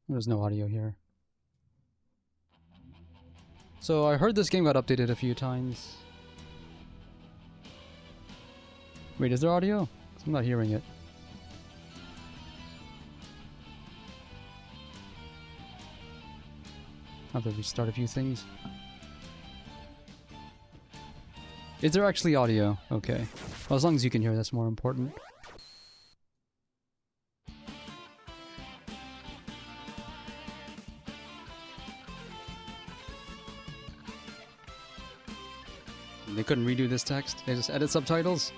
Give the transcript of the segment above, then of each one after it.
There's no audio here. So I heard this game got updated a few times. Wait, is there audio? 'Cause I'm not hearing it. I have to restart a few things. Is there actually audio? Okay. Well, as long as you can hear, that's more important. They couldn't redo this text? They just edit subtitles?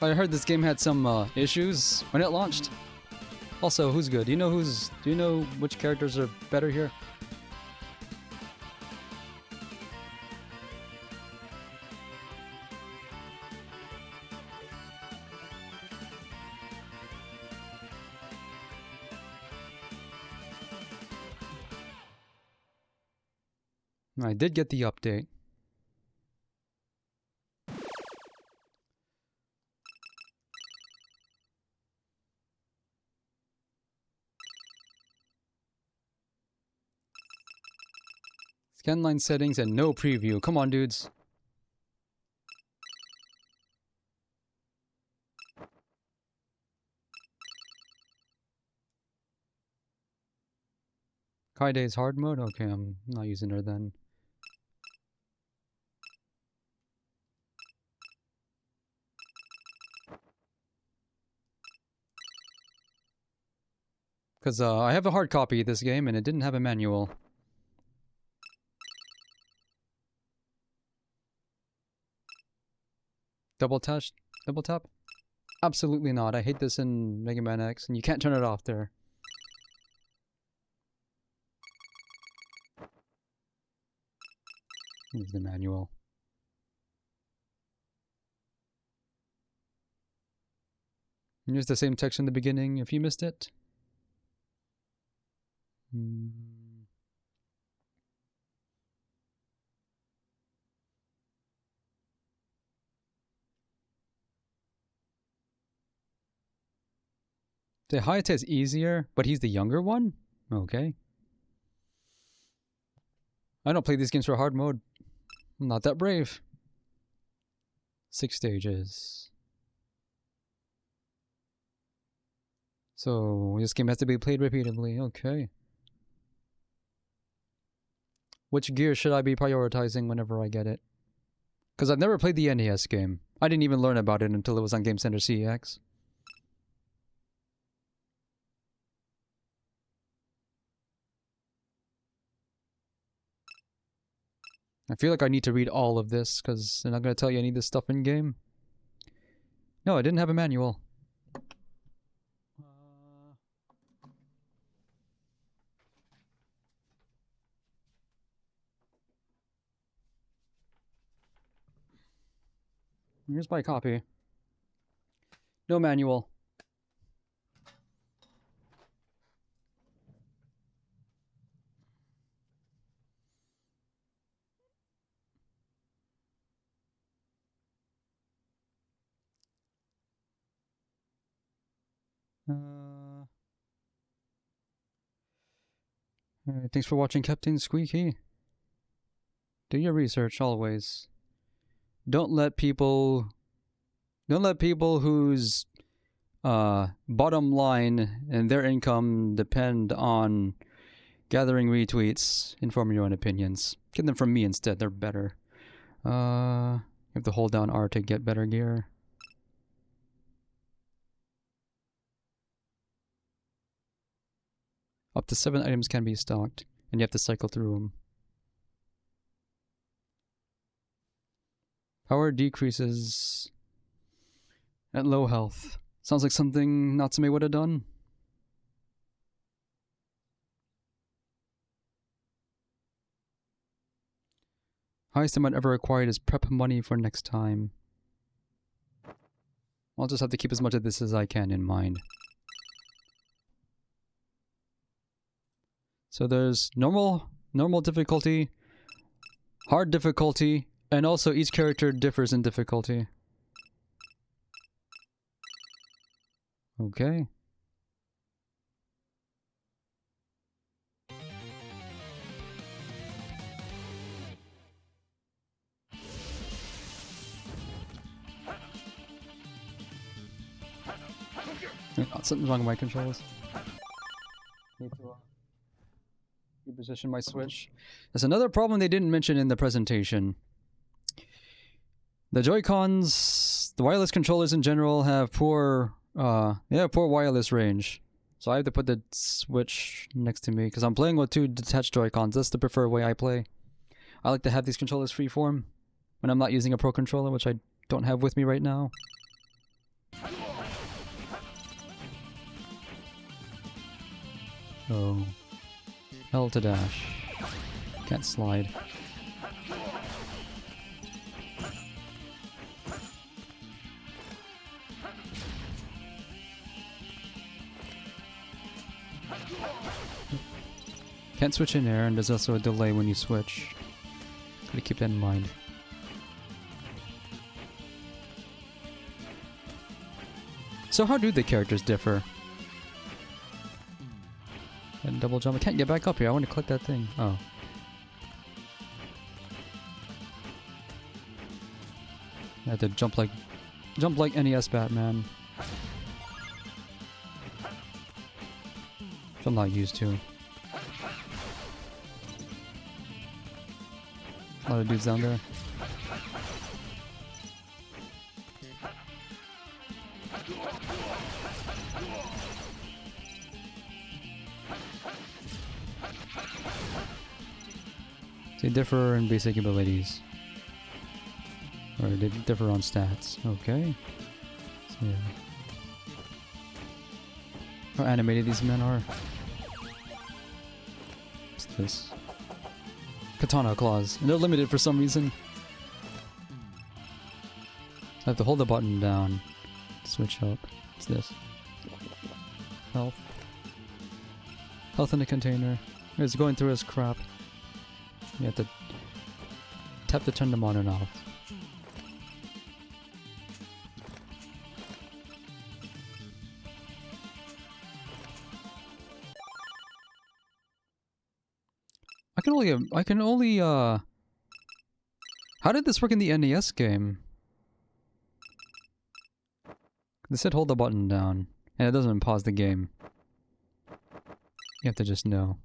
I heard this game had some issues when it launched. Also, who's good? Do you know which characters are better here? I did get the update. Scanline settings and no preview. Come on, dudes. Kaide's hard mode? Okay, I'm not using her then. Because I have a hard copy of this game and it didn't have a manual. Double tap? Absolutely not. I hate this in Mega Man X and you can't turn it off there. Here's the manual. And here's the same text in the beginning if you missed it. The Hayate is easier, but he's the younger one? Okay. I don't play these games for hard mode. I'm not that brave. 6 stages. So this game has to be played repeatedly. Okay. Which gear should I be prioritizing whenever I get it? Because I've never played the NES game. I didn't even learn about it until it was on Game Center CX. I feel like I need to read all of this, because they're not going to tell you any of this stuff in game. No, I didn't have a manual. Here's my copy. No manual. Alright, thanks for watching, Captain Squeaky. Do your research always. Don't let people whose bottom line and their income depend on gathering retweets inform your own opinions. Get them from me instead, they're better. You have to hold down R to get better gear. Up to 7 items can be stocked, and you have to cycle through them. Power decreases at low health. Sounds like something Natsume would have done. Highest amount ever acquired is prep money for next time. I'll just have to keep as much of this as I can in mind. So there's normal difficulty, hard difficulty, and also each character differs in difficulty. Okay. Something's wrong with my controls. Need to reposition my Switch. There's another problem they didn't mention in the presentation. The Joy-Cons, the wireless controllers in general have poor wireless range. So I have to put the Switch next to me because I'm playing with two detached Joy-Cons. That's the preferred way I play. I like to have these controllers freeform when I'm not using a Pro controller, which I don't have with me right now. Oh. L to dash. Can't slide. Can't switch in air, and there's also a delay when you switch. Gotta keep that in mind. So how do the characters differ? And double jump. I can't get back up here. I want to click that thing. Oh. I had to jump like NES Batman. Which I'm not used to. A lot of dudes down there. They differ in basic abilities. Or they differ on stats. Okay. So yeah. How animated these men are. What's this? Katana claws. And they're limited for some reason. I have to hold the button down. Switch up. What's this? Health. Health in the container. It's going through his crap. You have to tap to turn them on and off. I can only how did this work in the NES game? They said hold the button down, and it doesn't pause the game. You have to just know.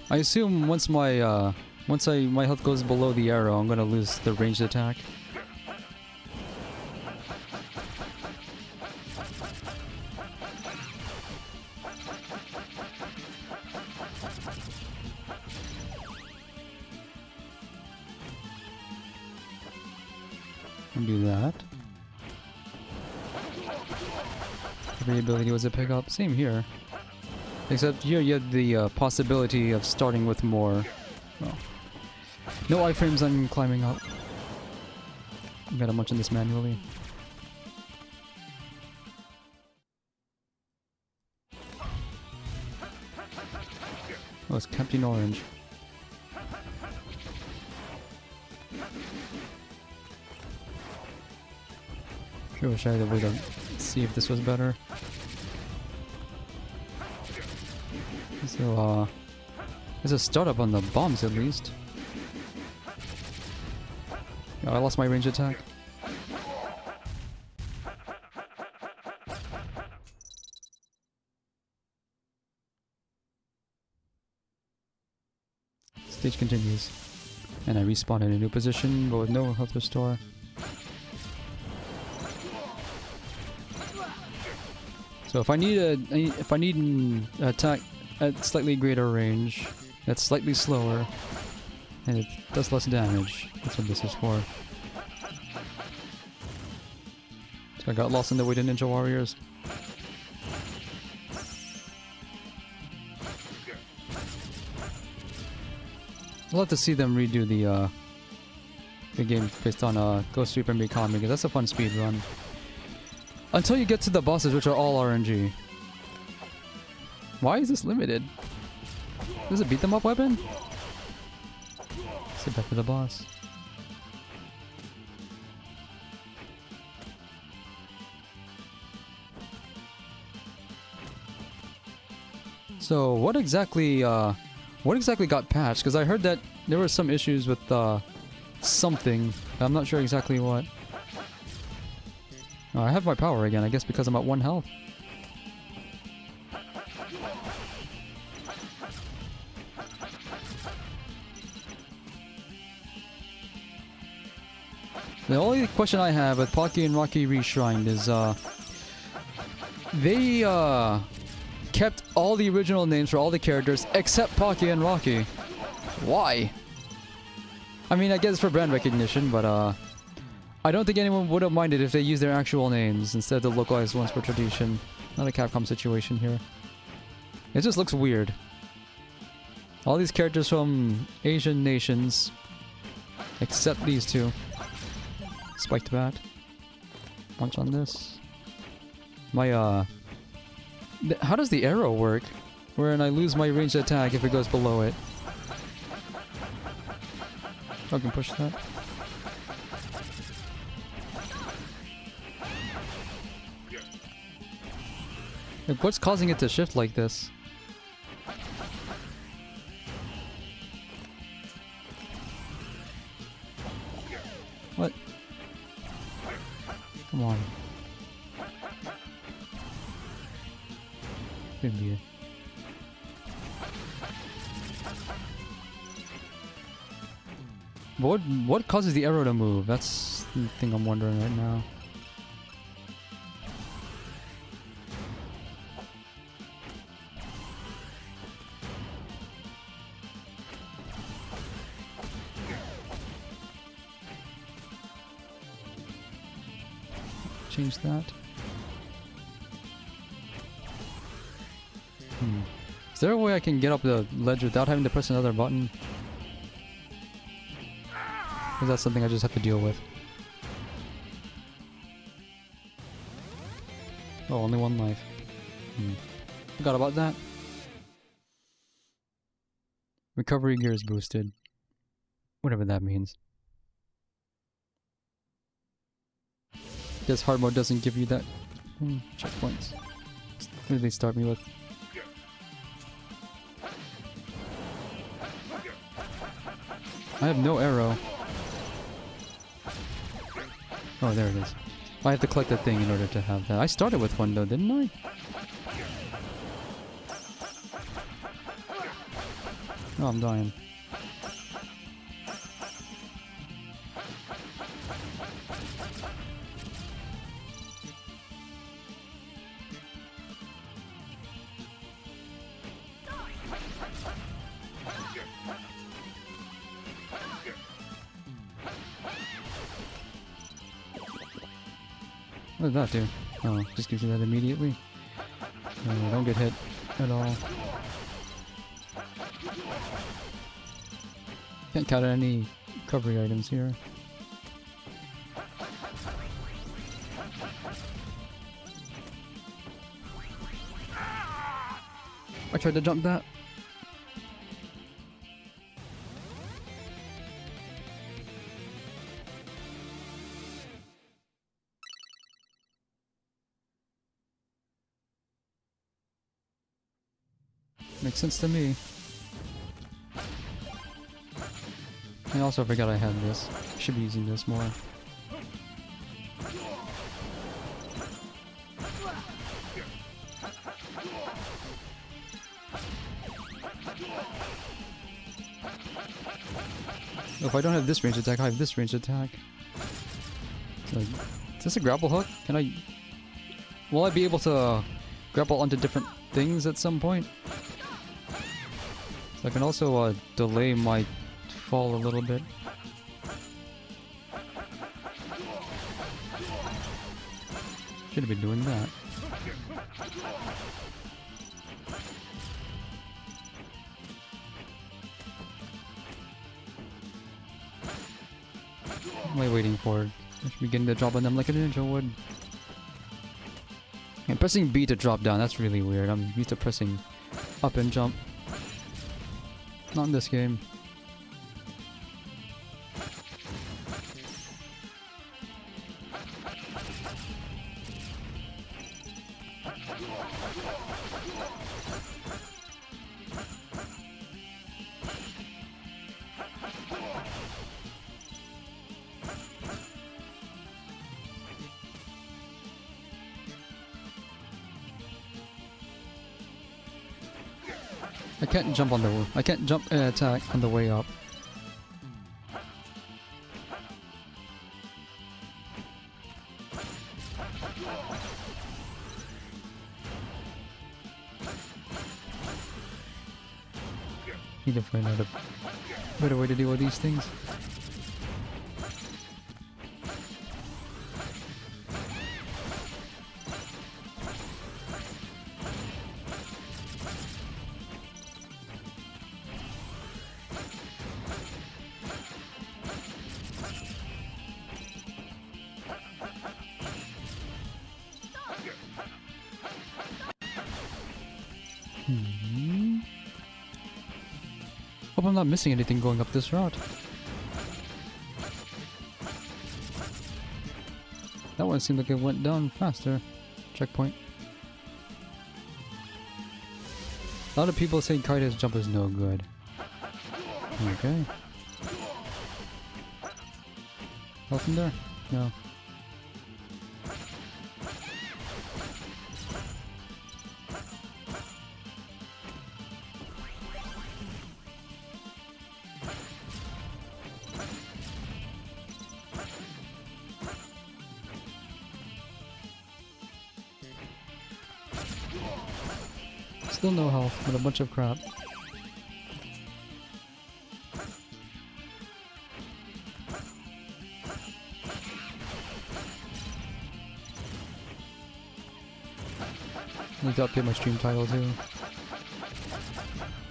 I assume once my my health goes below the arrow, I'm gonna lose the ranged attack. And do that. Every ability was a pickup. Same here. Except here you have the possibility of starting with more. Well, no iframes on climbing up. I gotta munch on this manually. Oh, it's Captain Orange. Sure wish I had a way to see if this was better. So, there's a startup on the bombs at least. Oh, I lost my range attack. Stage continues. And I respawn in a new position, but with no health restore. So if I need an attack at slightly greater range, that's slightly slower, and it does less damage, that's what this is for. So I got lost in the way to Ninja Warriors. I'll have to see them redo the game based on Ghost Reaper and Mikami, because that's a fun speed run. Until you get to the bosses, which are all RNG. Why is this limited? Does it beat them up weapon? Sit back to the boss. So what exactly got patched? Because I heard that there were some issues with something. I'm not sure exactly what. Oh, I have my power again, I guess because I'm at 1 health. The only question I have with Pocky and Rocky Reshrined is they kept all the original names for all the characters except Pocky and Rocky. Why? I mean, I guess for brand recognition, but I don't think anyone would have minded if they used their actual names instead of the localized ones for tradition. Not a Capcom situation here. It just looks weird. All these characters from Asian nations, except these two. Spiked bat. Punch on this. My how does the arrow work? Wherein I lose my ranged attack if it goes below it. I can push that. Like, what's causing it to shift like this? What? Come on. Couldn't be it. What causes the arrow to move? That's the thing I'm wondering right now. Change that. Is there a way I can get up the ledge without having to press another button? Or is that something I just have to deal with? Oh, only 1 life. Forgot about that. Recovery gear is boosted. Whatever that means. Guess hard mode doesn't give you that. Checkpoints. What did they start me with? I have no arrow. Oh, there it is. I have to collect that thing in order to have that. I started with one though, didn't I? Oh, I'm dying. What did that do? Oh, just gives you that immediately. No, don't get hit at all. Can't count any recovery items here. I tried to jump that. Makes sense to me. I also forgot I had this. Should be using this more. Oh, if I don't have this range attack, I have this range attack. So, is this a grapple hook? Can I... Will I be able to grapple onto different things at some point? So I can also delay my fall a little bit. Should have been doing that. What am I waiting for? I should be getting the drop on them like a ninja would. And pressing B to drop down, that's really weird. I'm used to pressing up and jump. Not in this game. I can't jump on the. I can't jump and attack on the way up. Need to find out a better way to deal with these things. Hope I'm not missing anything going up this route. That one seemed like it went down faster. Checkpoint. A lot of people say Kaida's jump is no good. Okay. Health in there? No. Still no health, but a bunch of crap. Need to update my stream title too.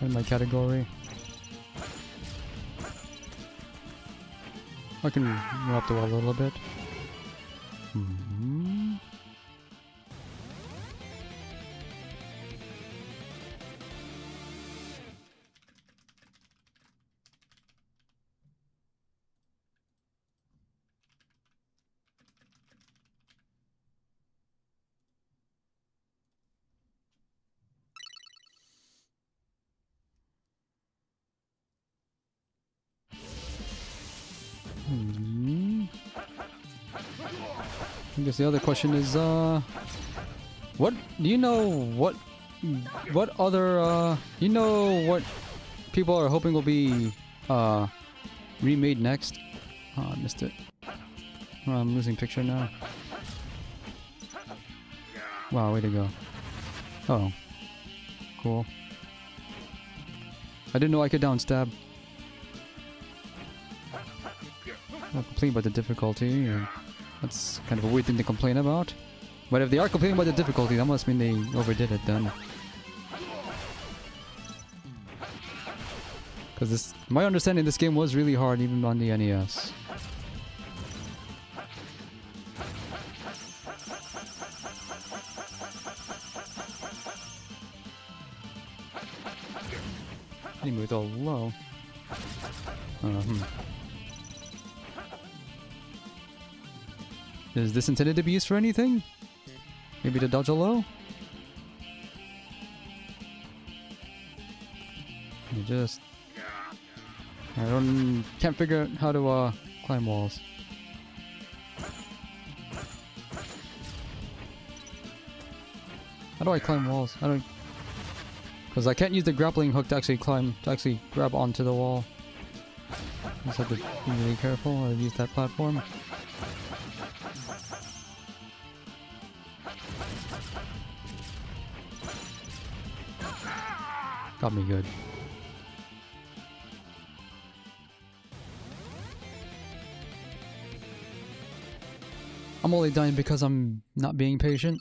And my category. I can run up the wall a little bit. I guess the other question is, what do you know? What other, you know what people are hoping will be remade next? Oh, I missed it. Oh, I'm losing picture now. Wow, way to go! Oh, cool. I didn't know I could down stab. I'll complain about the difficulty. That's kind of a weird thing to complain about. But if they are complaining about the difficulty, that must mean they overdid it then. Because my understanding, this game was really hard even on the NES. He moved all low. Is this intended to be used for anything? Maybe to dodge a low? Can't figure out how to climb walls. How do I climb walls? Because I can't use the grappling hook to actually grab onto the wall. Just have to be really careful. I've used that platform. Got me good. I'm only dying because I'm not being patient.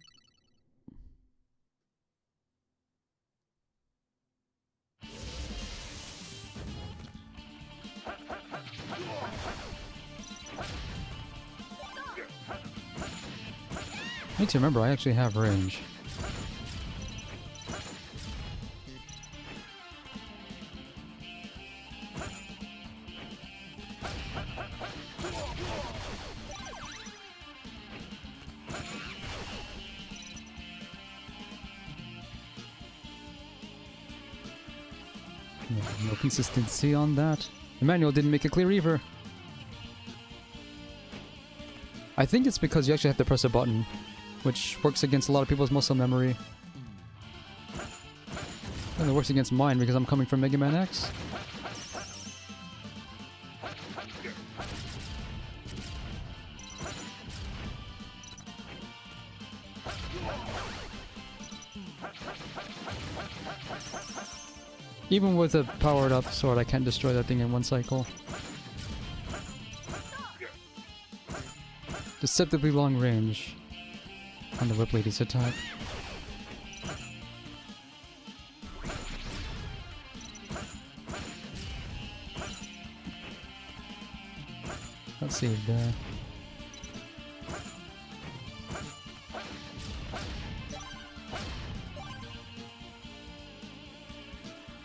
I need to remember I actually have range. No consistency on that. The manual didn't make it clear either. I think it's because you actually have to press a button, which works against a lot of people's muscle memory. And it works against mine because I'm coming from Mega Man X. Even with a powered up sword, I can't destroy that thing in one cycle. Deceptively long range on the Whip Lady's attack. Let's see there.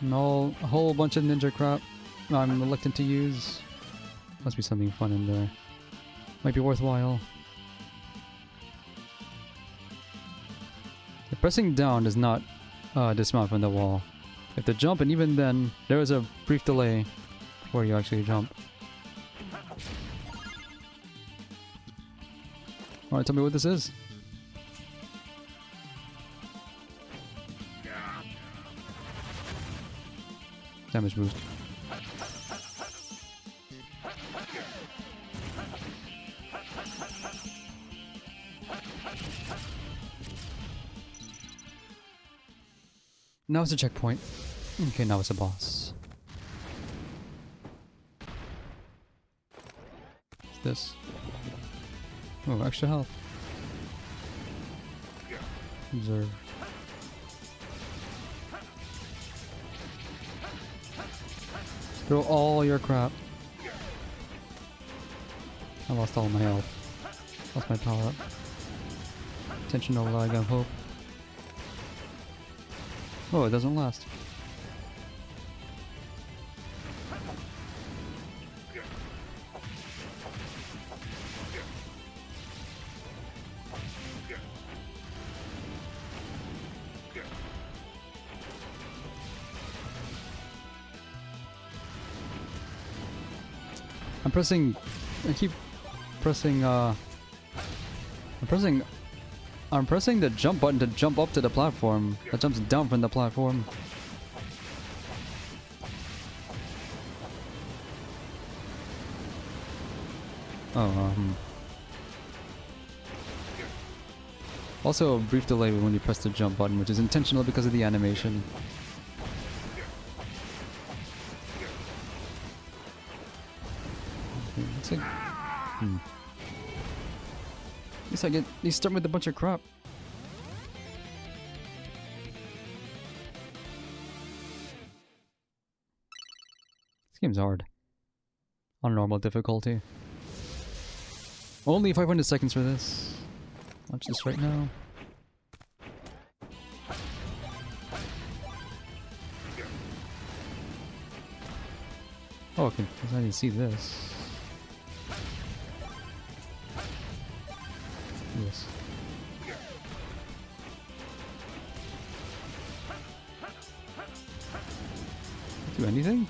No, a whole bunch of ninja crap I'm reluctant to use. Must be something fun in there. Might be worthwhile. If pressing down does not dismount from the wall. You have to jump, and even then, there is a brief delay before you actually jump. Alright, tell me what this is. Damage boost. Now it's a checkpoint. Okay, now it's a boss. What's this? Oh, extra health. Observe. Throw all your crap. I lost all my health. Lost my power up. Intentional lag of hope. Oh, it doesn't last. I keep pressing, I'm pressing the jump button to jump up to the platform. That jumps down from the platform. Oh, Also a brief delay when you press the jump button, which is intentional because of the animation. Looks like... At least I get... You start with a bunch of crap. This game's hard. On normal difficulty. Only 500 seconds for this. Watch this right now. Oh, okay. I didn't see this. Yes. Do anything?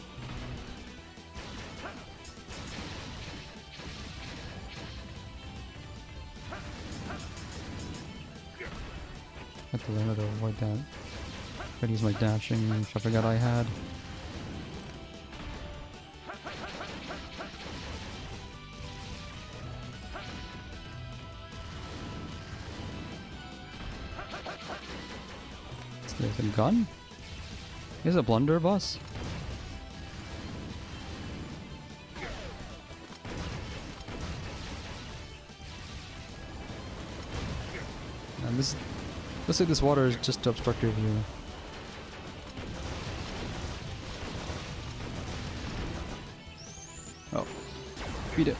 I have to learn how to avoid that. Gotta use my dashing, which I forgot I had. There's a gun? Is a blunderbuss? And this... Let's say this water is just to obstruct your view. Oh. Beat it.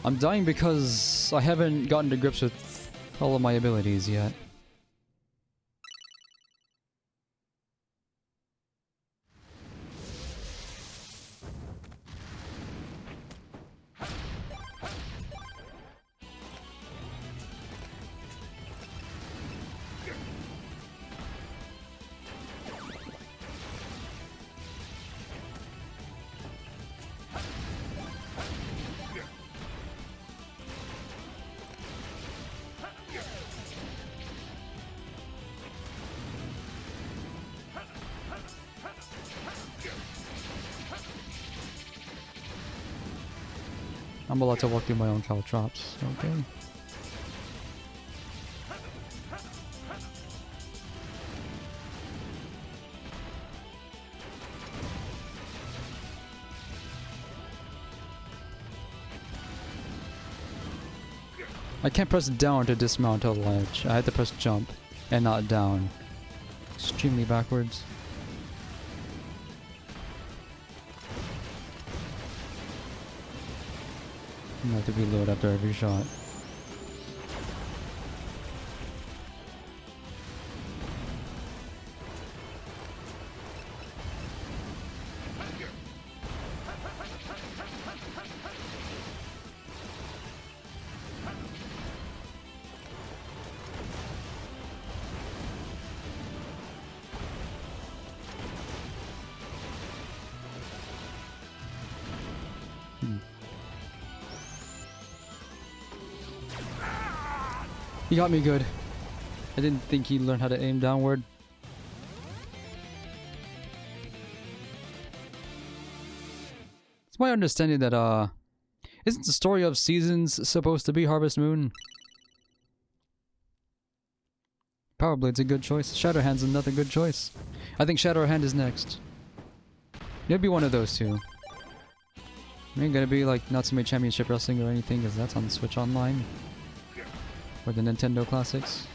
I'm dying because I haven't gotten to grips with all of my abilities yet. I'm allowed to walk through my own caltrops. Okay. I can't press down to dismount a ledge. I had to press jump and not down. Extremely backwards. I have to reload after every shot. He got me good. I didn't think he learned how to aim downward. It's my understanding that, isn't the story of seasons supposed to be Harvest Moon? Powerblade's a good choice. Shatterhand's another good choice. I think Shatterhand is next. It'll be one of those two. It ain't gonna be like Natsume Championship Wrestling or anything, because that's on Switch Online. Or the Nintendo Classics.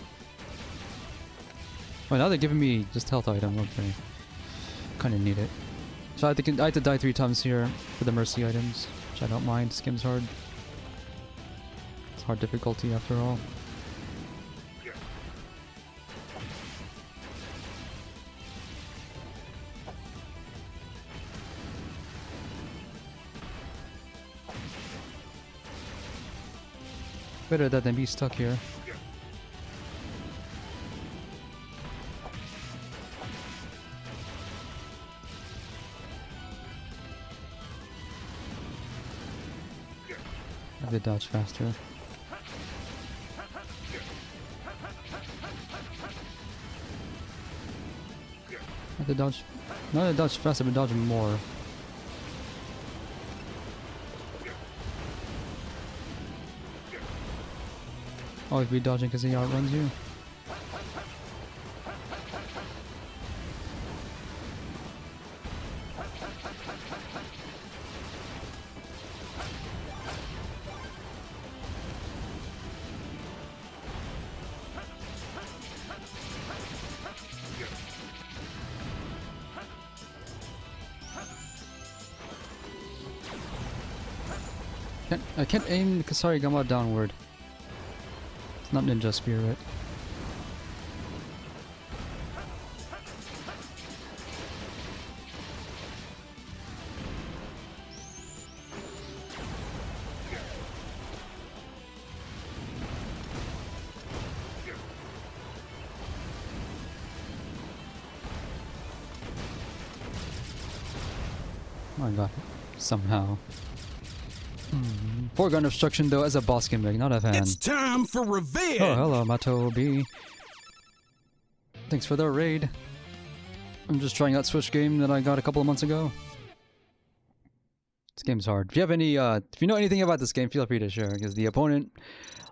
Oh, now they're giving me just health item. Okay. Kinda need it. So I had to die 3 times here for the mercy items, which I don't mind. This game's hard. It's hard difficulty after all. Better that than be stuck here. I have to dodge faster. I have to dodge. Not to dodge faster, but dodge more. Always be dodging because he outruns you. I can't aim Kasarigama downward. It's not Ninja Spirit. Oh, I got it. Somehow. Foreground obstruction though as a boss gimmick, not a fan. It's time for revenge! Oh, hello, Matobi. Thanks for the raid. I'm just trying out Switch game that I got a couple of months ago. This game's hard. If you have any, if you know anything about this game, feel free to share, because the opponent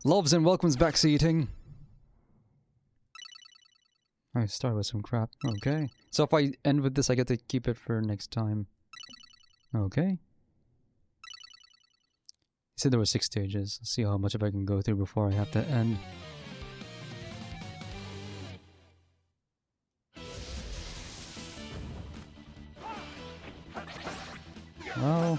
loves and welcomes backseating. I start with some crap. Okay. So if I end with this, I get to keep it for next time. Okay. He said there were 6 stages. Let's see how much of I can go through before I have to end. Well,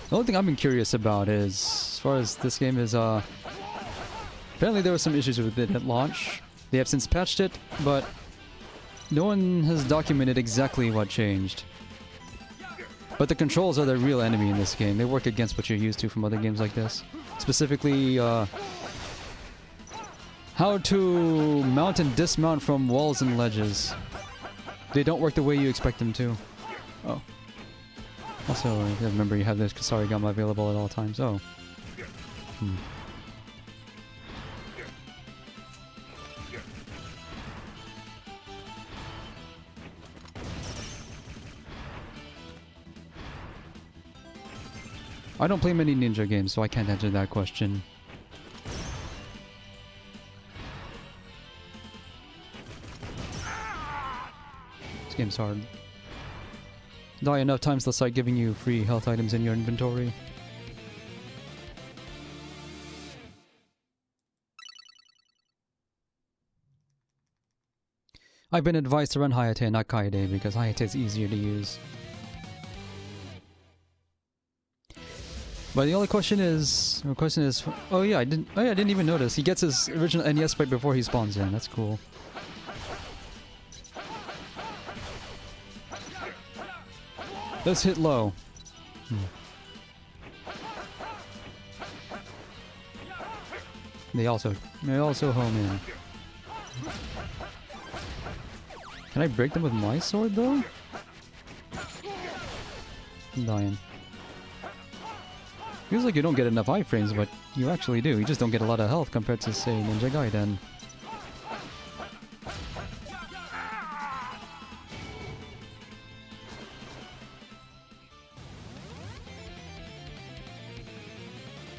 the only thing I've been curious about is, as far as this game is, apparently there were some issues with it at launch. They have since patched it, but no one has documented exactly what changed. But the controls are the real enemy in this game. They work against what you're used to from other games like this. Specifically, how to mount and dismount from walls and ledges. They don't work the way you expect them to. Oh. Also, remember you have this Kasarigama available at all times. Oh. I don't play many ninja games, so I can't answer that question. This game's hard. Die enough times, they'll start giving you free health items in your inventory. I've been advised to run Hayate and not Kaede because Hayate is easier to use. But the only question is, oh yeah, I didn't even notice. He gets his original NES sprite before he spawns in. That's cool. Let's hit low. They also home in. Can I break them with my sword though? I'm dying. Feels like you don't get enough iframes, but you actually do. You just don't get a lot of health compared to, say, Ninja Gaiden.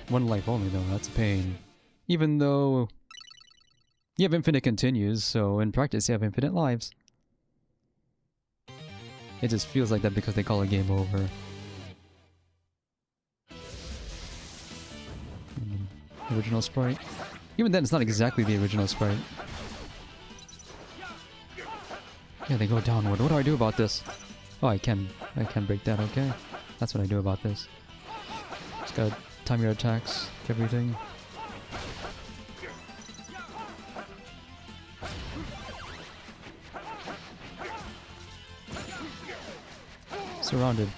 One life only though, that's a pain. Even though you have infinite continues, so in practice you have infinite lives. It just feels like that because they call it game over. Original sprite. Even then, it's not exactly the original sprite. Yeah, they go downward. What do I do about this? Oh, I can break that, okay. That's what I do about this. Just gotta time your attacks, everything. Surrounded.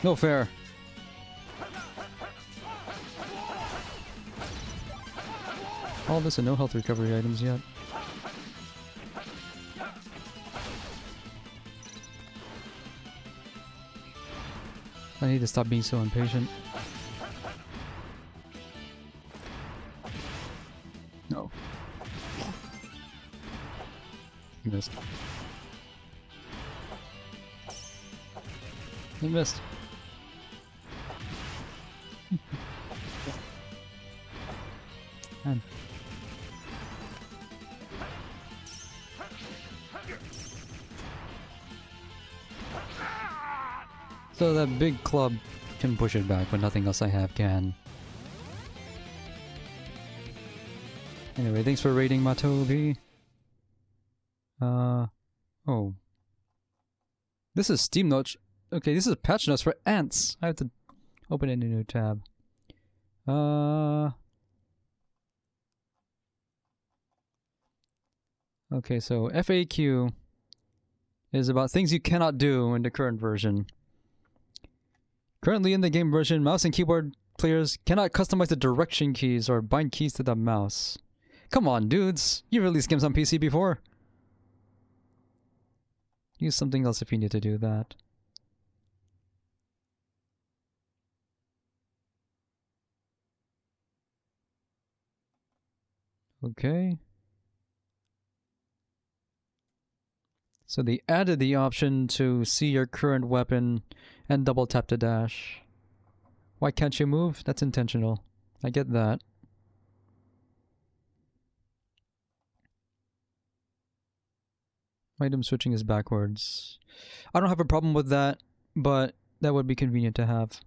No fair. All this and no health recovery items yet. I need to stop being so impatient. No. You missed. You missed. Man. So that big club can push it back, but nothing else I have can. Anyway, thanks for raiding Matobi. Oh. This is Steam Notes. Okay, this is patch notes for ants. I have to open it in a new tab. Okay, so FAQ is about things you cannot do in the current version. Currently in the game version, mouse and keyboard players cannot customize the direction keys or bind keys to the mouse. Come on, dudes. You released games on PC before. Use something else if you need to do that. Okay. So they added the option to see your current weapon and double tap to dash. Why can't you move? That's intentional. I get that. Item switching is backwards. I don't have a problem with that, but that would be convenient to have.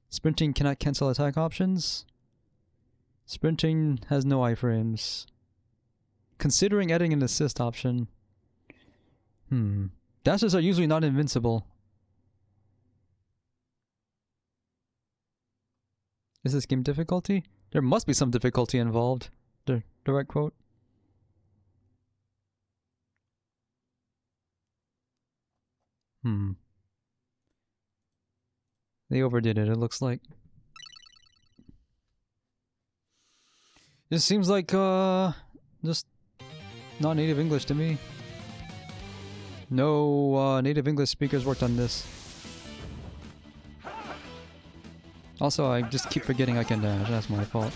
Sprinting cannot cancel attack options. Sprinting has no iframes. Considering adding an assist option. Dashes are usually not invincible. Is this game difficulty? There must be some difficulty involved. Direct quote. They overdid it, it looks like. This seems like, just non-native English to me. No, native English speakers worked on this. Also, I just keep forgetting I can dash, that's my fault.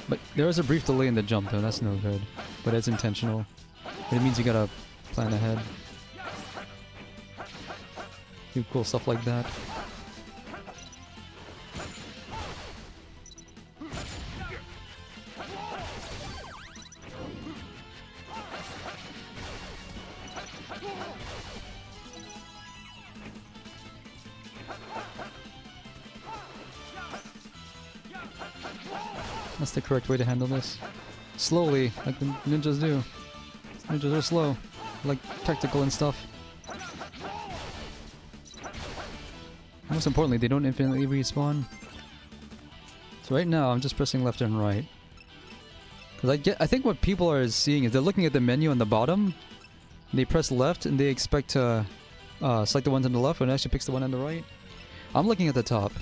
But there is a brief delay in the jump though, that's no good. But it's intentional. But it means you gotta plan ahead. Do cool stuff like that. That's the correct way to handle this. Slowly, like the ninjas do. Ninjas are slow, like tactical and stuff. Most importantly, they don't infinitely respawn. So right now, I'm just pressing left and right. Cause I think what people are seeing is they're looking at the menu on the bottom. They press left and they expect to select the ones on the left when it actually picks the one on the right. I'm looking at the top.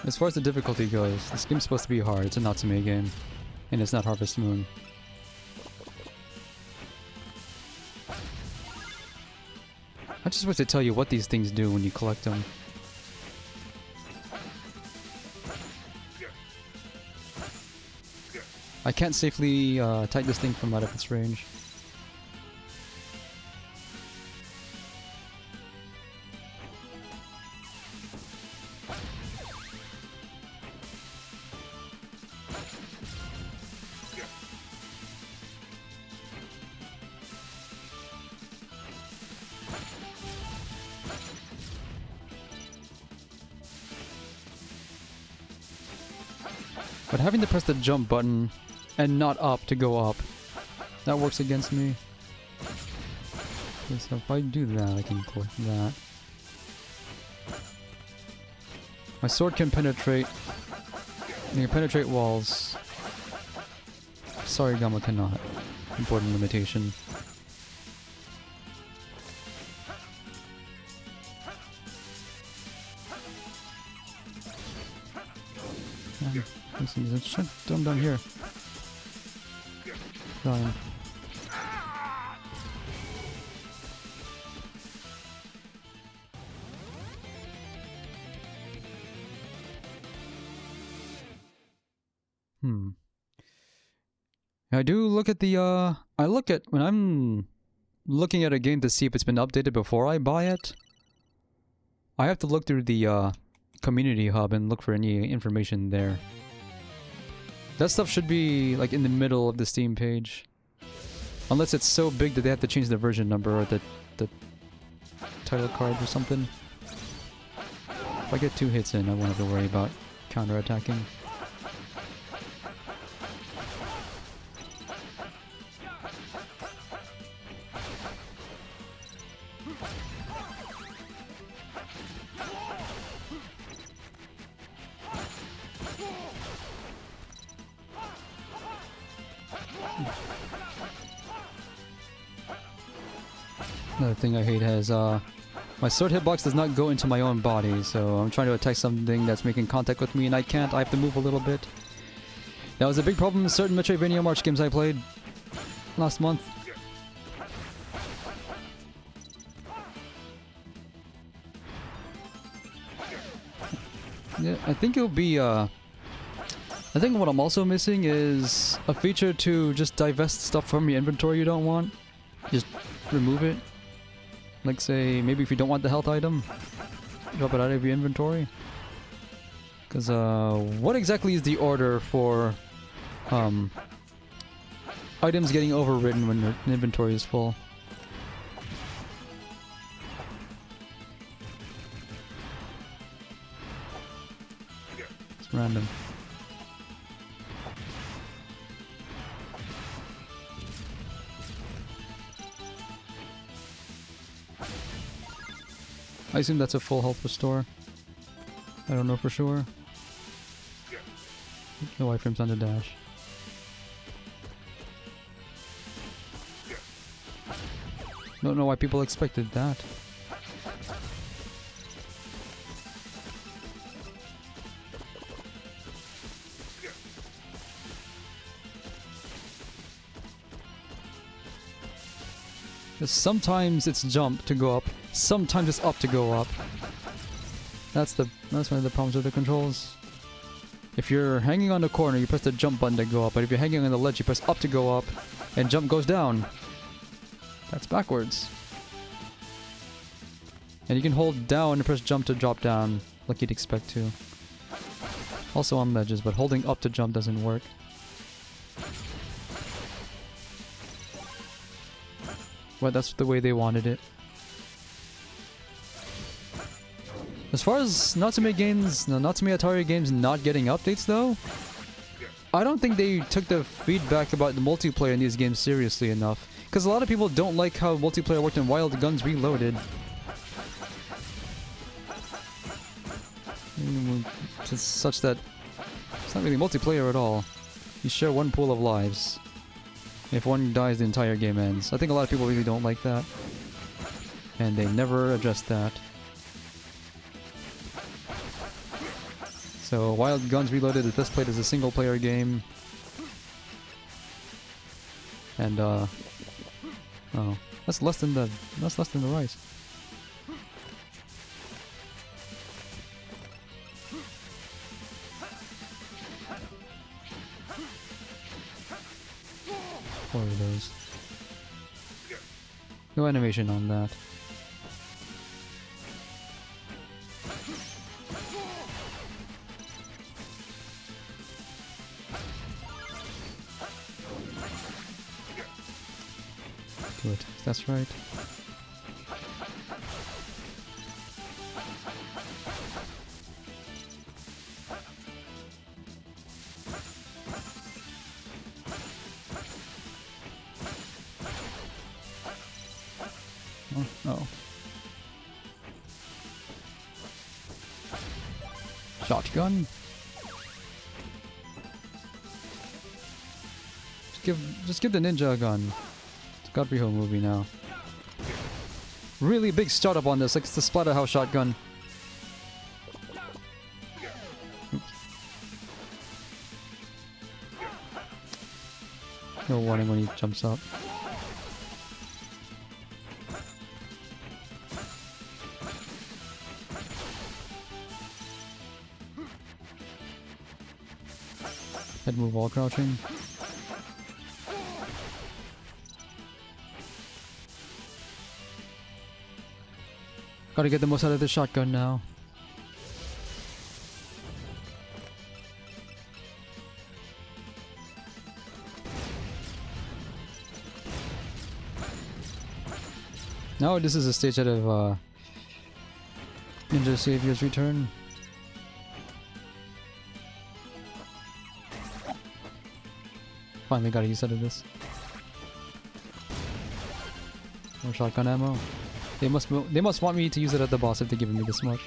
As far as the difficulty goes, this game's supposed to be hard. It's a Natsume game. And it's not Harvest Moon. I'm just supposed to tell you what these things do when you collect them. I can't safely attack this thing from out of its range. But having to press the jump button and not up to go up, that works against me. So if I do that, I can collect that. My sword can penetrate. It can penetrate walls. Sorry, Gamma cannot. Important limitation. Let's shut down here. Fine. I do look at the I look at when I'm looking at a game to see if it's been updated before I buy it. I have to look through the community hub and look for any information there. That stuff should be like in the middle of the Steam page. Unless it's so big that they have to change the version number or the title card or something. If I get 2 hits in, I won't have to worry about counterattacking. Another thing I hate has, my sword hitbox does not go into my own body, so I'm trying to attack something that's making contact with me and I can't. I have to move a little bit. That was a big problem in certain Metroidvania March games I played last month. Yeah, I think it'll be, I think what I'm also missing is a feature to just divest stuff from your inventory you don't want. Just remove it. Like say, maybe if you don't want the health item, drop it out of your inventory. Because, what exactly is the order for, items getting overwritten when your inventory is full? It's random. I assume that's a full health restore. I don't know for sure. No iframes on the dash. Don't know why people expected that. Sometimes it's jump to go up, sometimes it's up to go up. That's one of the problems with the controls. If you're hanging on the corner, you press the jump button to go up, but if you're hanging on the ledge, you press up to go up, and jump goes down. That's backwards. And you can hold down and press jump to drop down, like you'd expect to. Also on ledges, but holding up to jump doesn't work. But that's the way they wanted it. As far as Natsume Atari games not getting updates though, I don't think they took the feedback about the multiplayer in these games seriously enough. Because a lot of people don't like how multiplayer worked in Wild Guns Reloaded. It's such that it's not really multiplayer at all. You share one pool of lives. If one dies, the entire game ends. I think a lot of people really don't like that. And they never addressed that. So Wild Guns Reloaded is best played as a single player game. And oh, that's less than the rice. Four of those. No animation on that. Good, that's right. Oh. Shotgun? Just give the ninja a gun. It's a Godfrey Ho movie now. Really big startup on this, like it's the Splatterhouse shotgun. Oops. No warning when he jumps up. Head move while crouching. Gotta get the most out of this shotgun now. Now this is a stage out of Ninja Savior's Return. Finally got a use out of this. More shotgun ammo. They must want me to use it at the boss if they're giving me this much.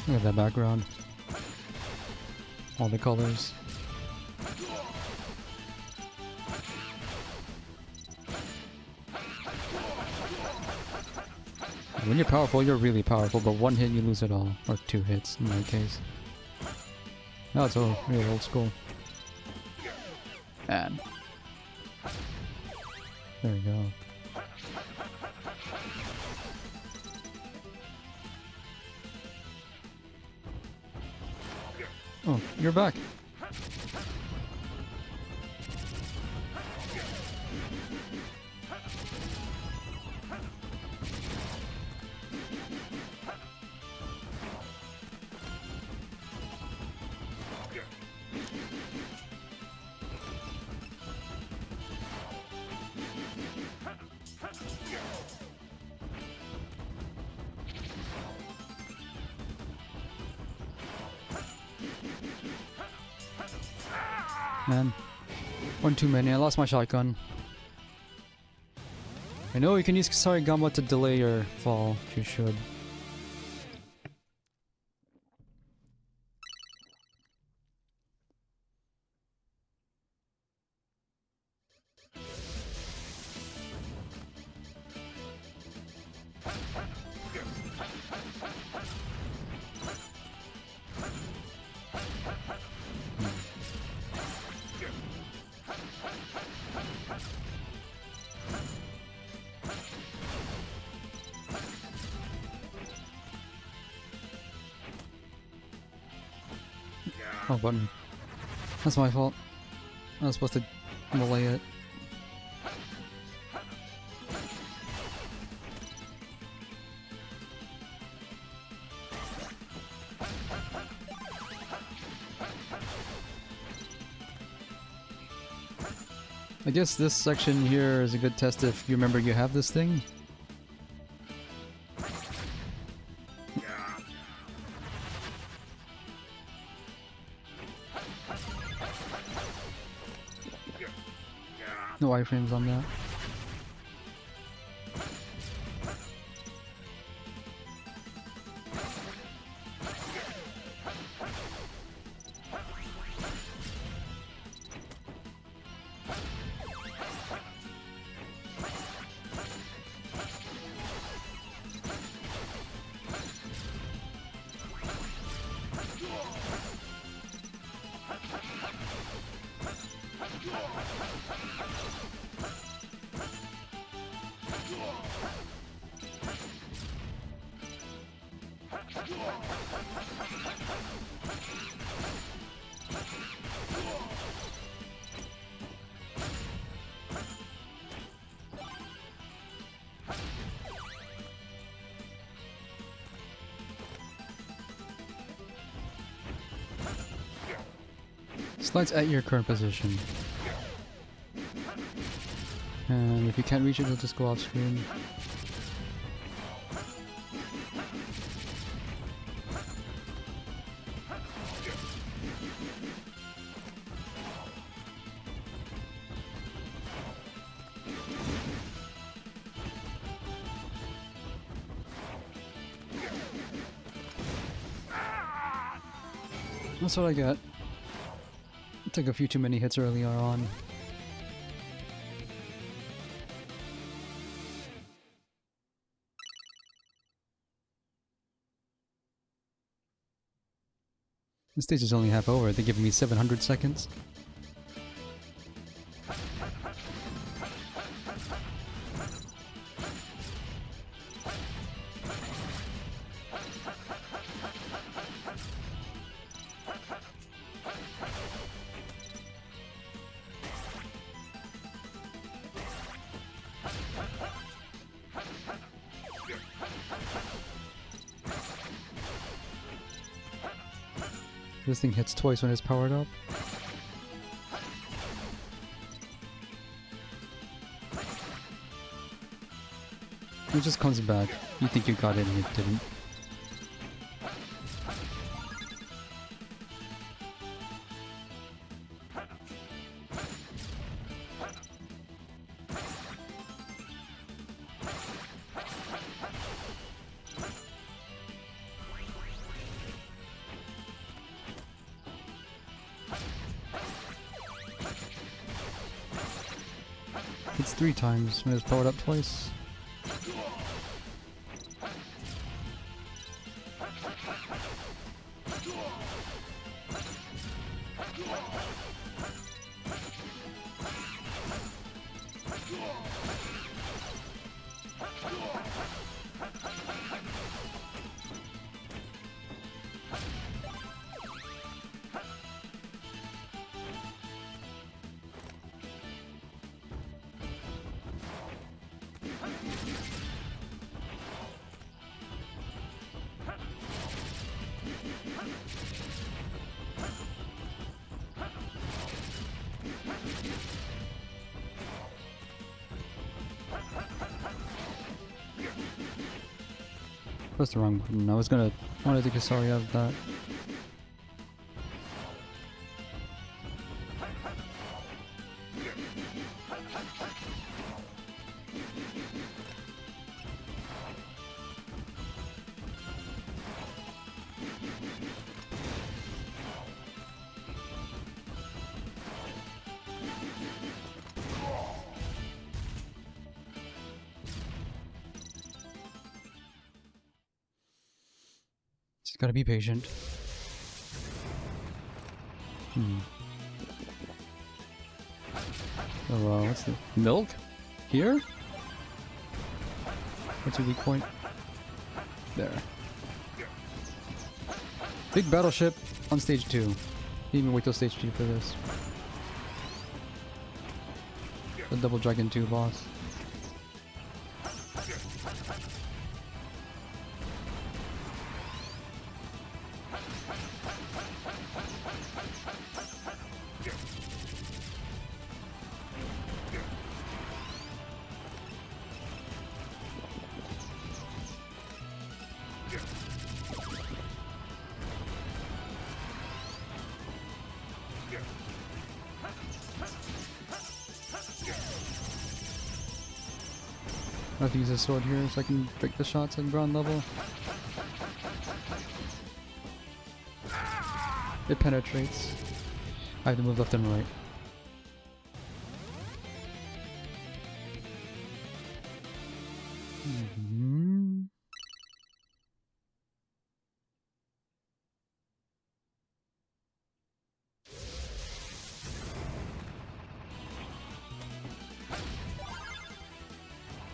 Look at that background. All the colors. When you're powerful, you're really powerful, but one hit you lose it all. Or two hits in my case. No, it's really old school. And there we go. Oh, you're back. Man. One too many. I lost my shotgun. I know you can use Sarigama to delay your fall, if you should. Oh, button. That's my fault. I was supposed to delay it. I guess this section here is a good test if you remember you have this thing. No iframes on that. Slides at your current position. And if you can't reach it, it'll just go off screen. That's what I got. Took a few too many hits earlier on. This stage is only half over. They're giving me 700 seconds. This thing hits twice when it's powered up. It just comes back. You think you got it and it didn't. It's 3 times when it's powered up twice. Pressed the wrong button. I wanted to get sorry of that. Just gotta be patient. Oh, what's the milk? Here? What's your weak point? There. Big battleship on stage 2. Didn't even wait till stage 3 for this. The Double Dragon 2 boss. I have to use a sword here so I can break the shots at ground level. It penetrates. I have to move left and right.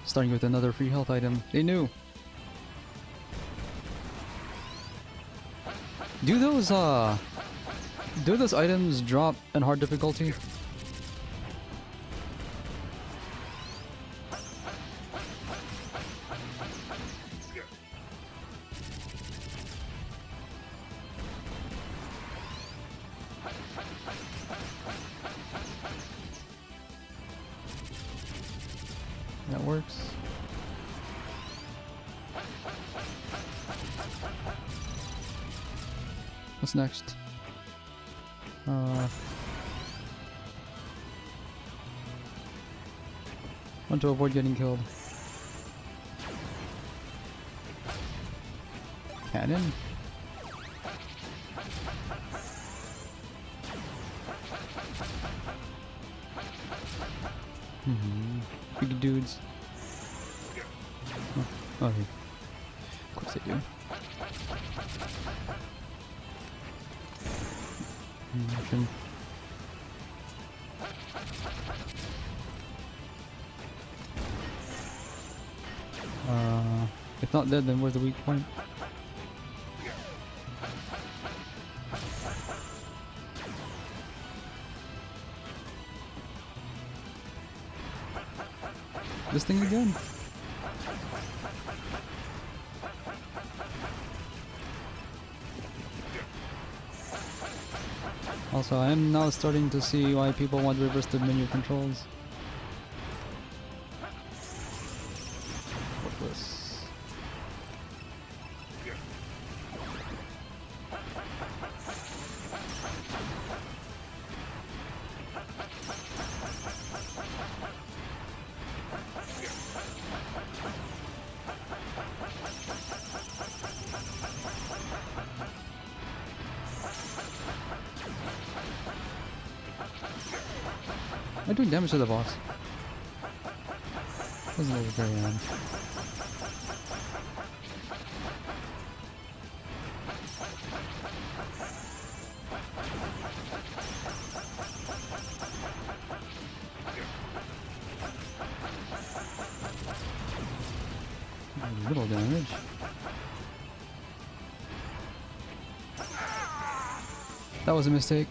Starting with another free health item. They knew. Do those items drop in hard difficulty? That works. What's next? Want to avoid getting killed. Cannon? Big dudes. Oh, okay. Of course they do. Motion. If not dead, then where's the weak point? This thing again. Also, I am now starting to see why people want reverse the menu controls. Worthless. I'm doing damage to the boss. Wasn't over very long. Little damage. That was a mistake.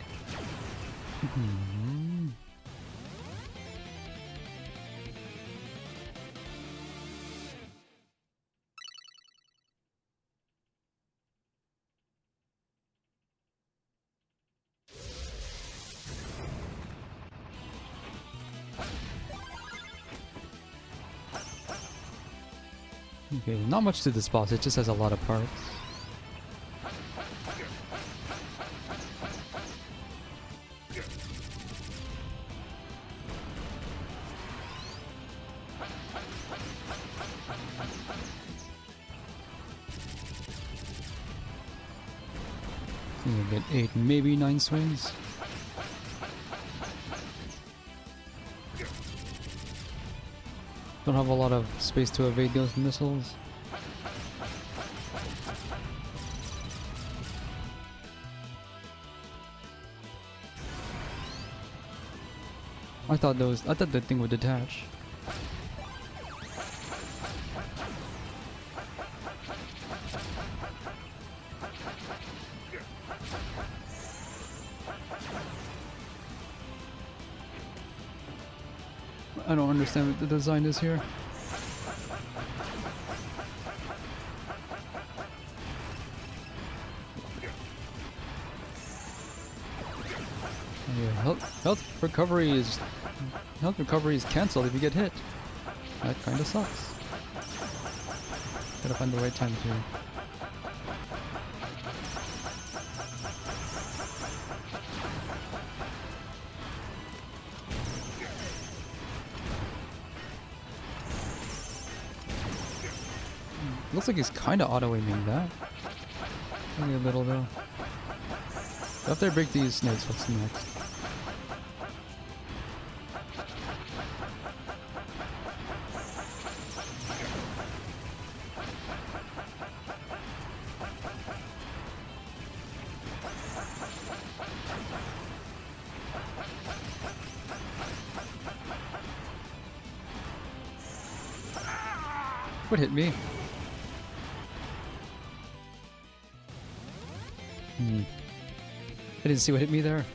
Okay, not much to this boss, it just has a lot of parts. You get 8, maybe 9 swings. Don't have a lot of space to evade those missiles. I thought the thing would detach. I don't understand what the design is here. Yeah, health recovery is cancelled if you get hit. That kind of sucks. Gotta find the right time to. Looks like he's kind of auto-aiming that. Only a little though. After I break these snakes, what's next? What hit me? I didn't see what hit me there.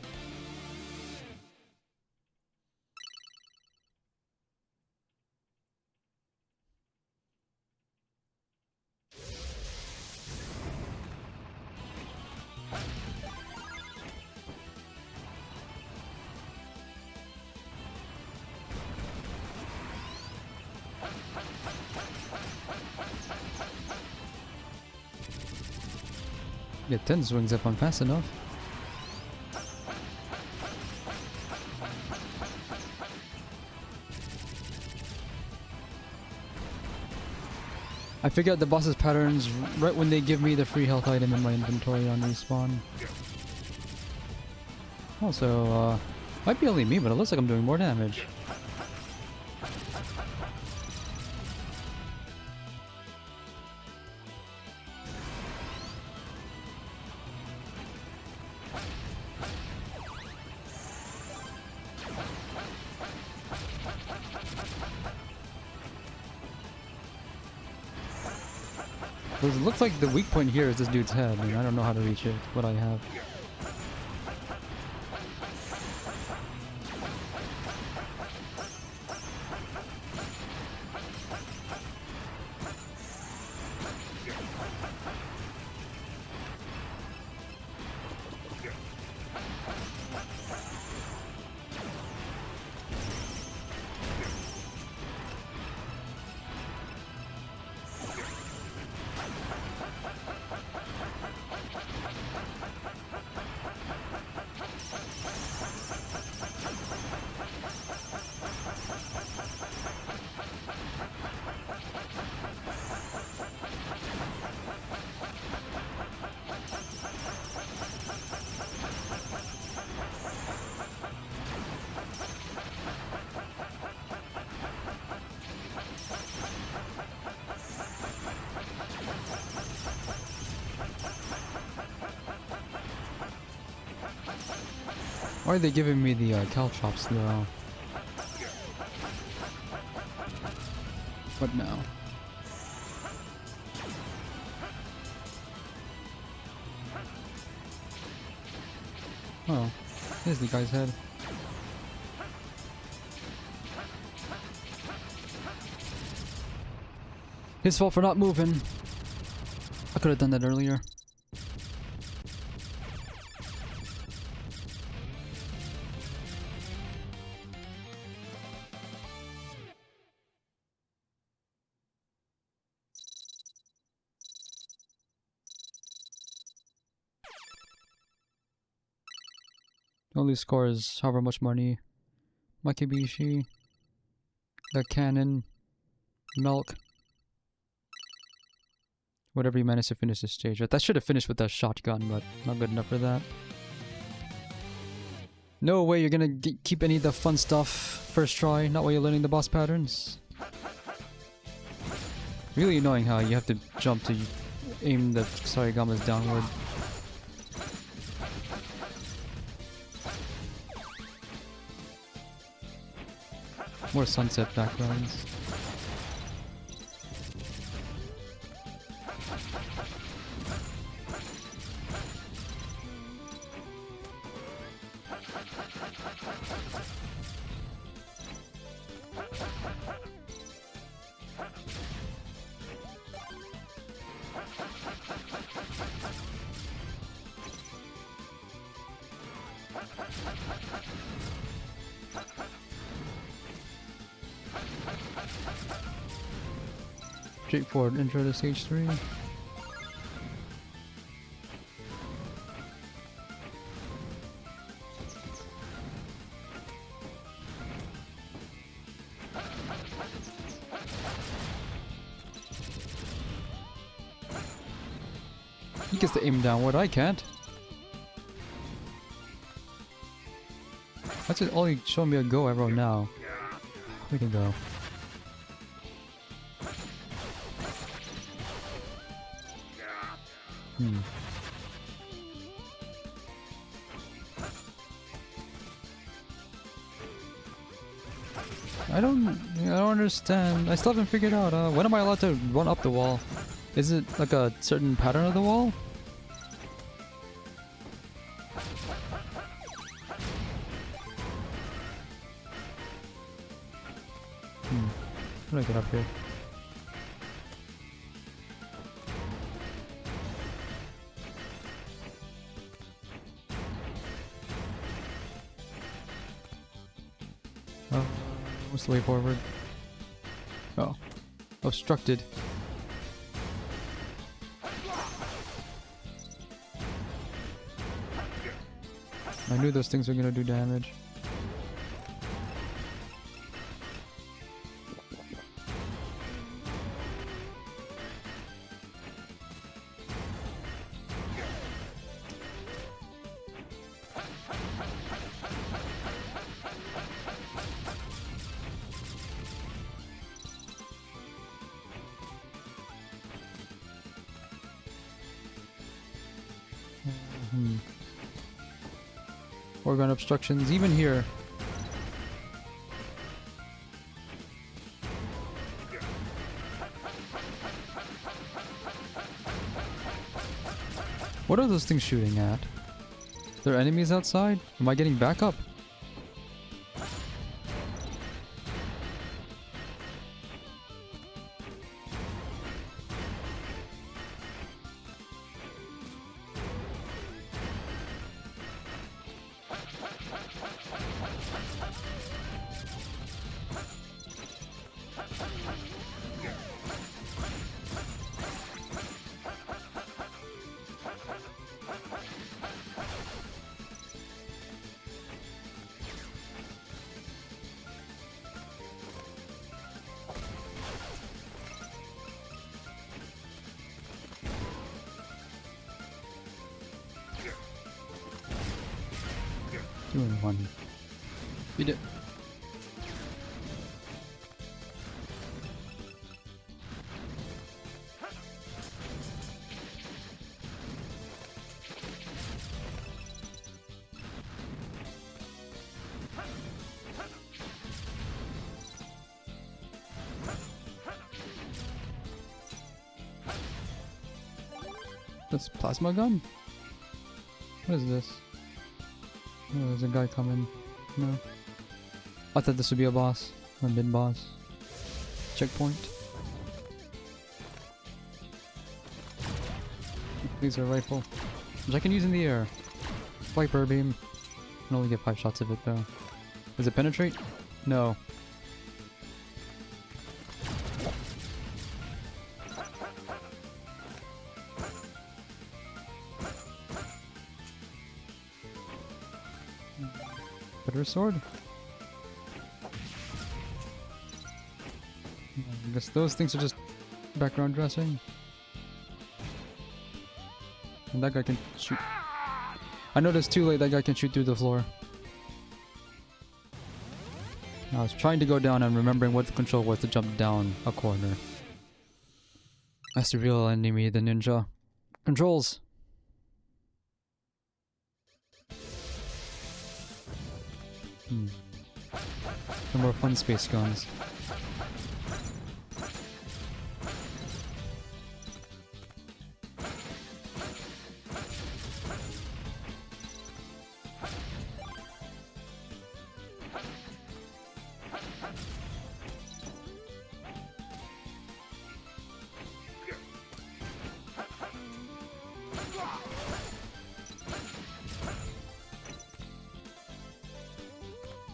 Get 10 swings if I'm fast enough. I figure out the boss's patterns right when they give me the free health item in my inventory on respawn. Also, might be only me, but it looks like I'm doing more damage. It looks like the weak point here is this dude's head, and I don't know how to reach it, what I have. Why are they giving me the caltrops though? What now? Oh, here's the guy's head. His fault for not moving. I could have done that earlier. Only scores however much money. Makibishi, the cannon, milk. Whatever you manage to finish this stage. That should have finished with that shotgun, but not good enough for that. No way you're gonna keep any of the fun stuff first try, not while you're learning the boss patterns. Really annoying how you have to jump to aim the Sarigamas downward. More sunset backgrounds. Straightforward intro to stage 3. He gets to aim downward, I can't. That's it, all he showing me a go arrow now. We can go. I don't understand. I still haven't figured out, when am I allowed to run up the wall? Is it like a certain pattern of the wall? How do I get up here? What's the way forward? Oh. Obstructed. I knew those things were gonna do damage. Organ obstructions, even here. What are those things shooting at? There are enemies outside? Am I getting back up? One. Beat it. That's plasma gun? What is this? Oh, there's a guy coming. No. I thought this would be a boss. A mid-boss. Checkpoint. These are rifle. Which I can use in the air. Viper beam. I can only get 5 shots of it though. Does it penetrate? No. Better sword. I guess those things are just background dressing. And that guy can shoot. I noticed too late that guy can shoot through the floor. I was trying to go down and remembering what the control was to jump down a corner. That's the real enemy, the ninja. Controls! No more fun space guns.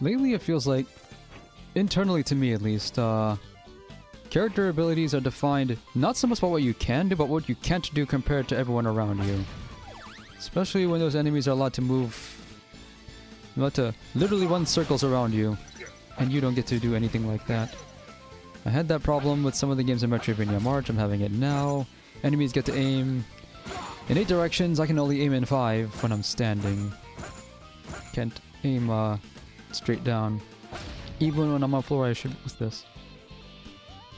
Lately it feels like, internally to me at least, character abilities are defined not so much by what you can do, but what you can't do compared to everyone around you. Especially when those enemies are allowed to move, allowed to literally run circles around you, and you don't get to do anything like that. I had that problem with some of the games in Metroidvania March, I'm having it now. Enemies get to aim in 8 directions, I can only aim in 5 when I'm standing. Can't aim, straight down. Even when I'm on floor, I should. What's this?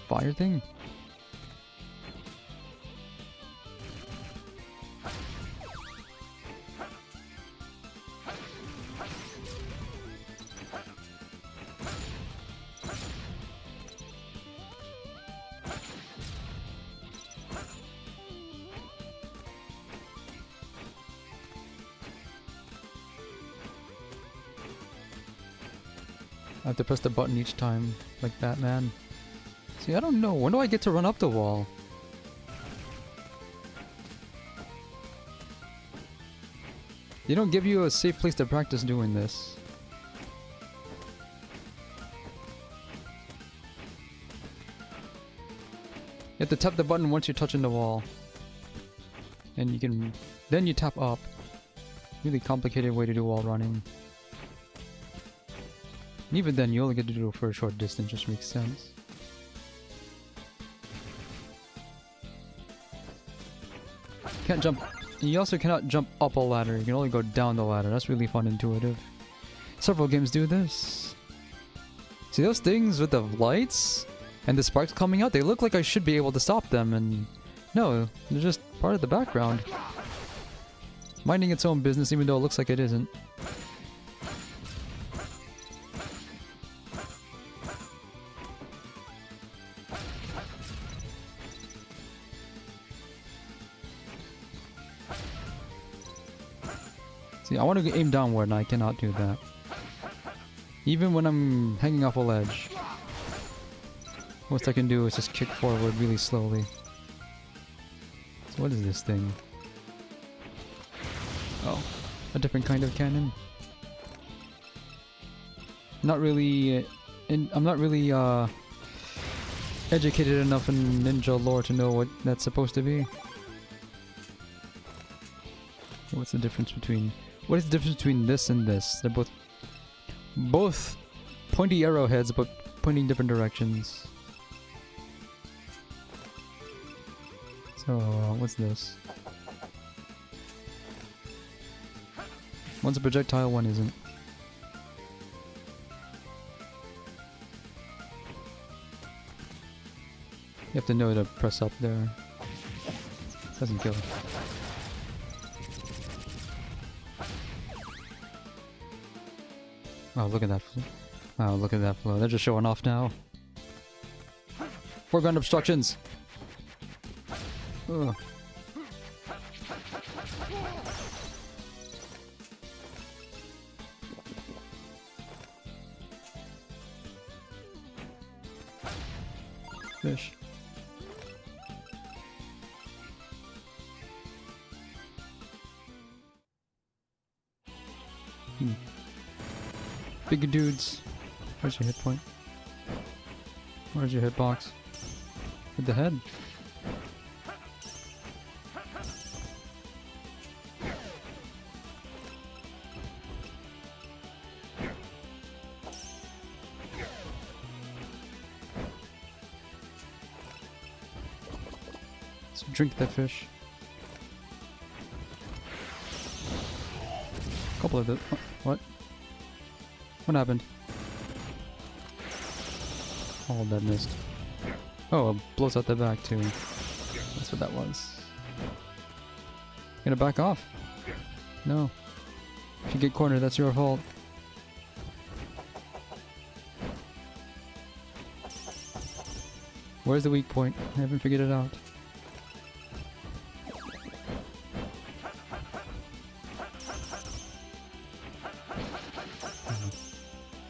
Fire thing? I have to press the button each time, like Batman. See, I don't know. When do I get to run up the wall? They don't give you a safe place to practice doing this. You have to tap the button once you're touching the wall. And you can... then you tap up. Really complicated way to do wall running. And even then, you only get to do it for a short distance, just makes sense. Can't jump. You also cannot jump up a ladder, you can only go down the ladder. That's really fun, intuitive. Several games do this. See those things with the lights and the sparks coming out? They look like I should be able to stop them, and no, they're just part of the background. Minding its own business even though it looks like it isn't. See, I want to aim downward and I cannot do that. Even when I'm hanging off a ledge. Most I can do is just kick forward really slowly. So what is this thing? Oh, a different kind of cannon. Not really... I'm not really educated enough in ninja lore to know what that's supposed to be. What's the difference between... What is the difference between this and this? They're both pointy arrowheads, but pointing different directions. So, what's this? One's a projectile, one isn't. You have to know to press up there. Doesn't kill. Oh, look at that. Oh, look at that flow. They're just showing off now. Foreground obstructions. Ugh. Fish. Big dudes. Where's your hit point? Where's your hitbox? With the head. So drink that fish. Couple of the... What? What happened? All that missed. Oh, it blows out the back too. That's what that was. Gonna back off. No. If you get cornered, that's your fault. Where's the weak point? I haven't figured it out.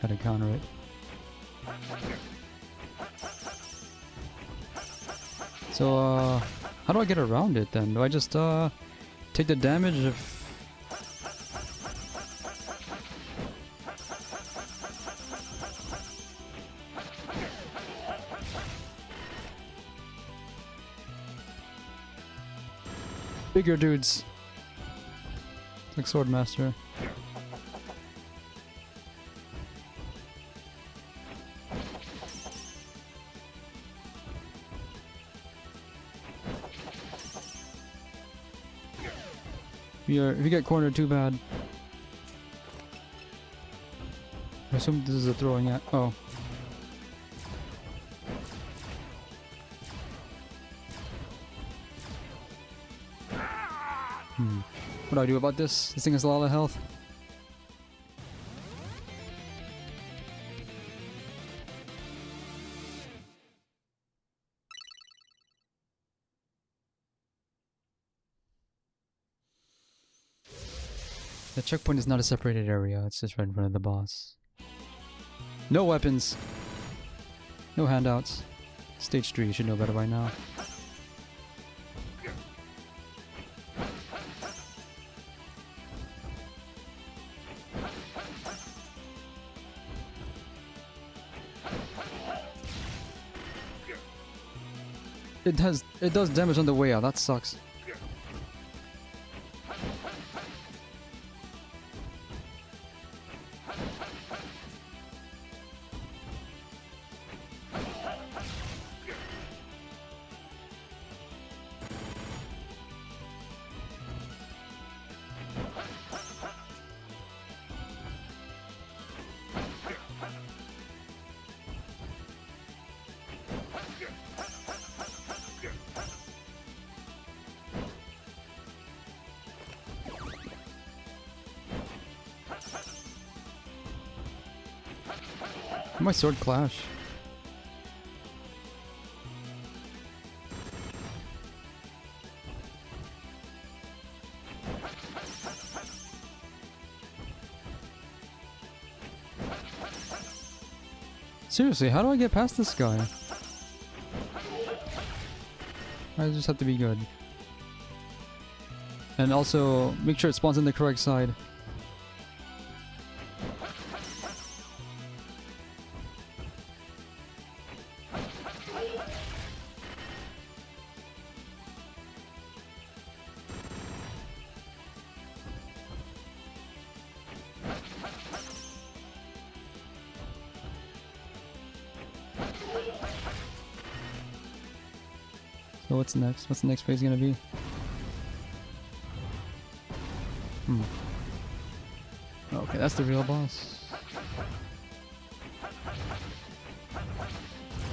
Gotta counter it. So, how do I get around it then? Do I just, take the damage if... Bigger dudes. It's like Swordmaster. If you get cornered, too bad. I assume this is a throwing at. Oh. What do I do about this? This thing has a lot of health. The checkpoint is not a separated area, it's just right in front of the boss. No weapons! No handouts. Stage 3, you should know better by now. It does damage on the way out, that sucks. My sword clash. Seriously, how do I get past this guy? I just have to be good. And also, make sure it spawns in the correct side. So what's next? What's the next phase gonna be? Okay, that's the real boss.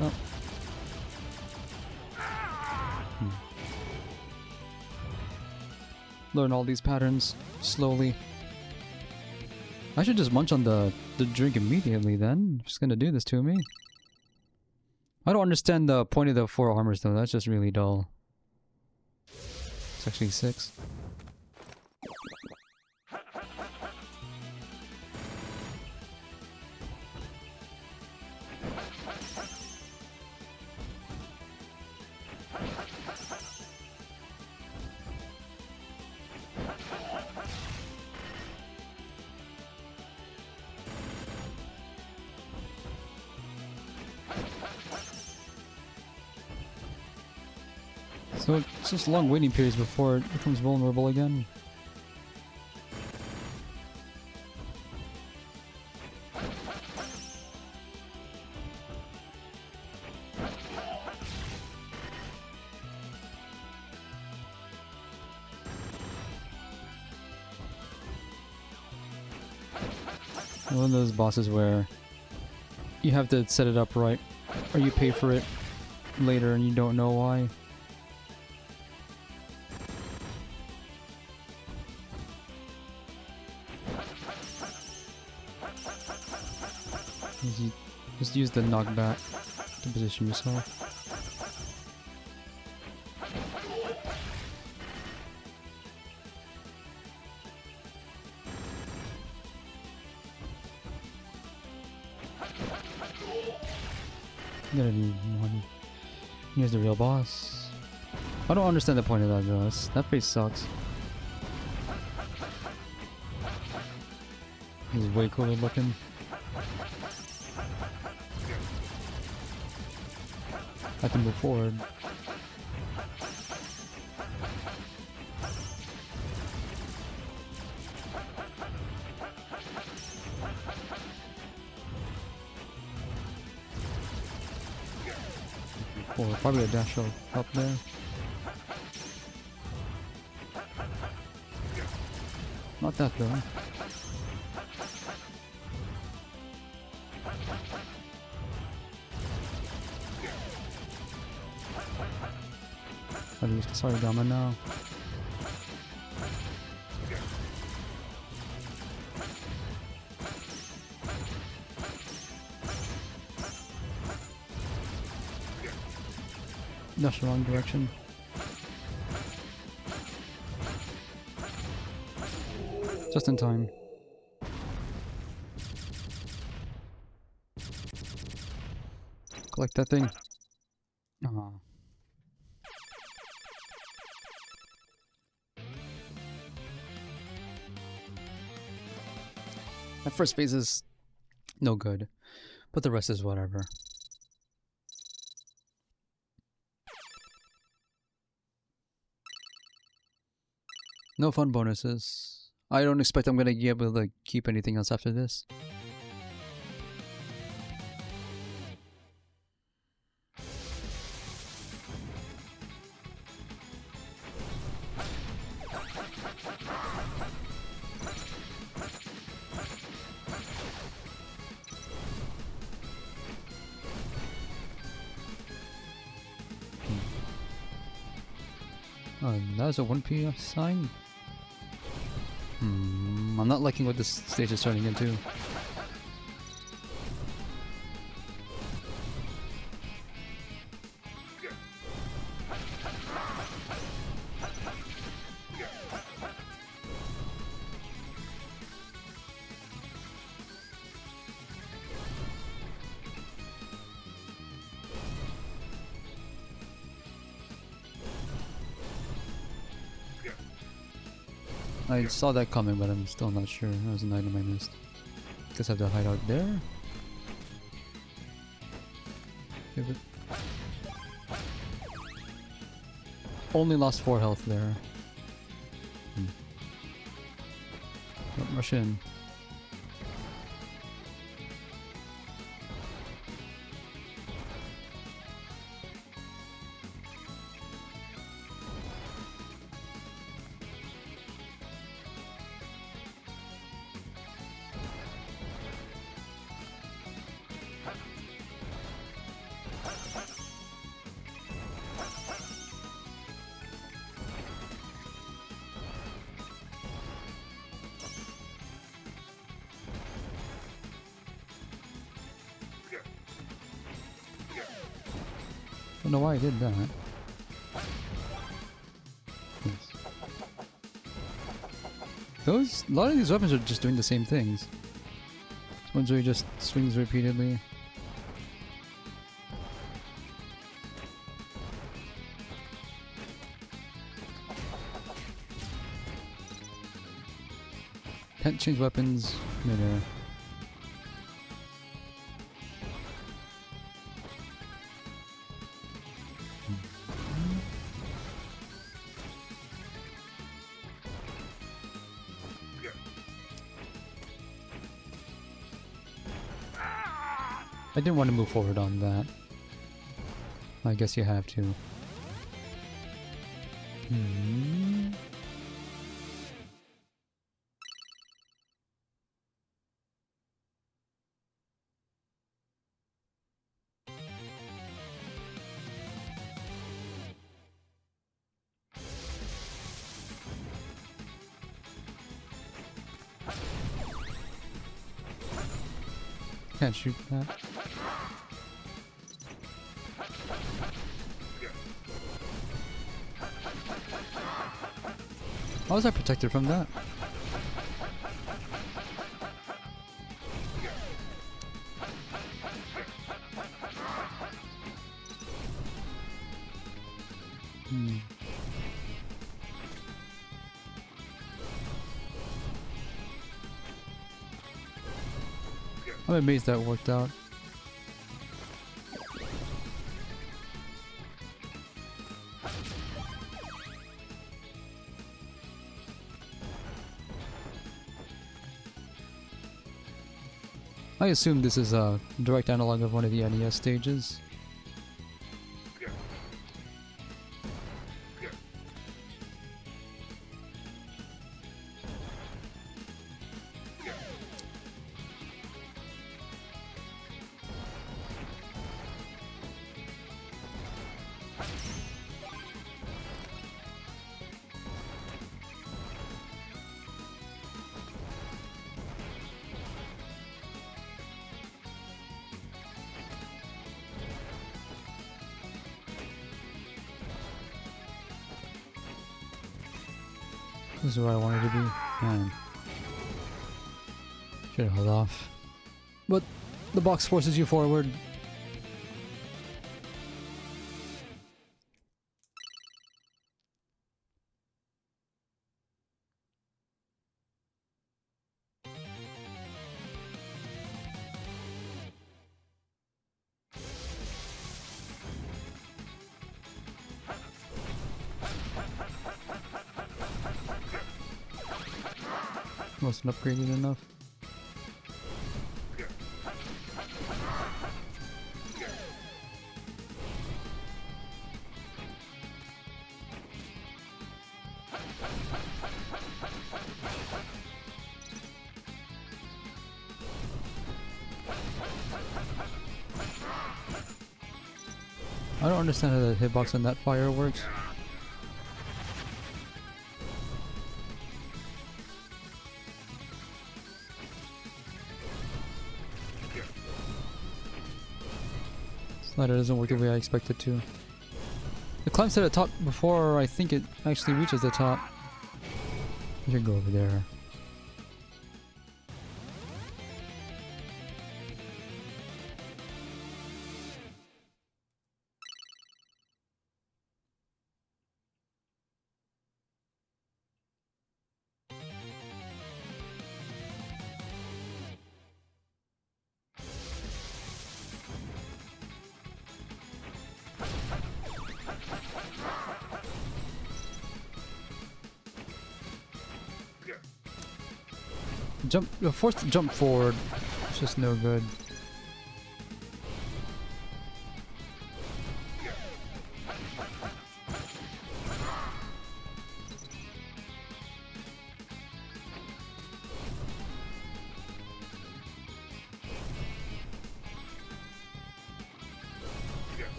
Oh. Learn all these patterns slowly. I should just munch on the drink immediately then. It's gonna do this to me. I don't understand the point of the 4 armors though, that's just really dull. It's actually 6. So it's just long waiting periods before it becomes vulnerable again. One of those bosses where you have to set it up right, or you pay for it later and you don't know why. Just use the knockback to position yourself. I'm gonna need money. Here's the real boss. I don't understand the point of that though. That face sucks. He's way cooler looking. I can move forward. Or probably a dash up there. Not that though. I'll use Kasarigama now. That's the wrong direction. Just in time. Collect that thing. Aw. That first phase is no good, but the rest is whatever. No fun bonuses. I don't expect I'm gonna be able to keep anything else after this. Oh, that's a 1P sign? I'm not liking what this stage is turning into. I saw that coming, but I'm still not sure. That was an item I missed. Guess I have to hide out there. Pivot. Only lost 4 health there. Don't rush in. I don't know why I did that. Yes. A lot of these weapons are just doing the same things. Ones where he just swings repeatedly. Can't change weapons midair. I didn't want to move forward on that. I guess you have to. Can't shoot that. How was I protected from that? I'm amazed that worked out. I assume this is a direct analog of one of the NES stages. This is where I wanted to be. Man. Should have held off. But the box forces you forward. Wasn't upgraded enough. I don't understand how the hitbox on that fire works. Slider doesn't work the way I expect it to. It climbs to the top before I think it actually reaches the top. I should go over there. Forced to jump forward. It's just no good.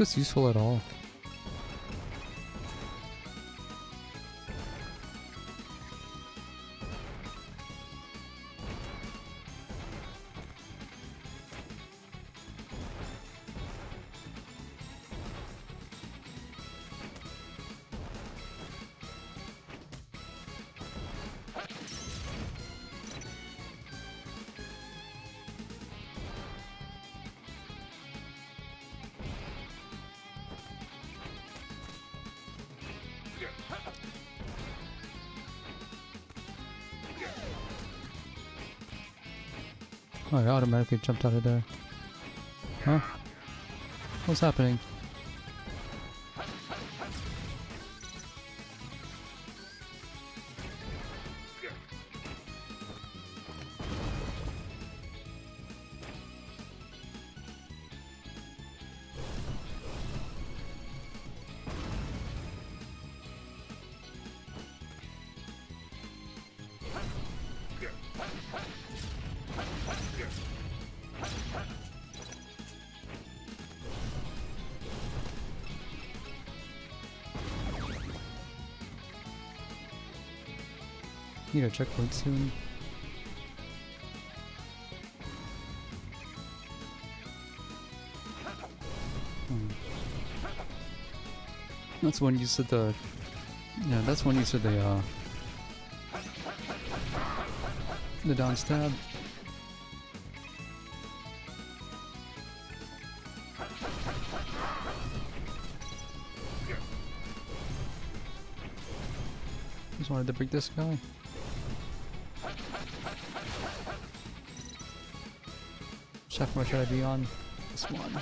Is this useful at all? Oh, I automatically jumped out of there. Huh? What's happening? Need a checkpoint soon. That's when you said the... Yeah, that's when you said the down stab. Just wanted to break this guy. Chef, where should I be on? This one.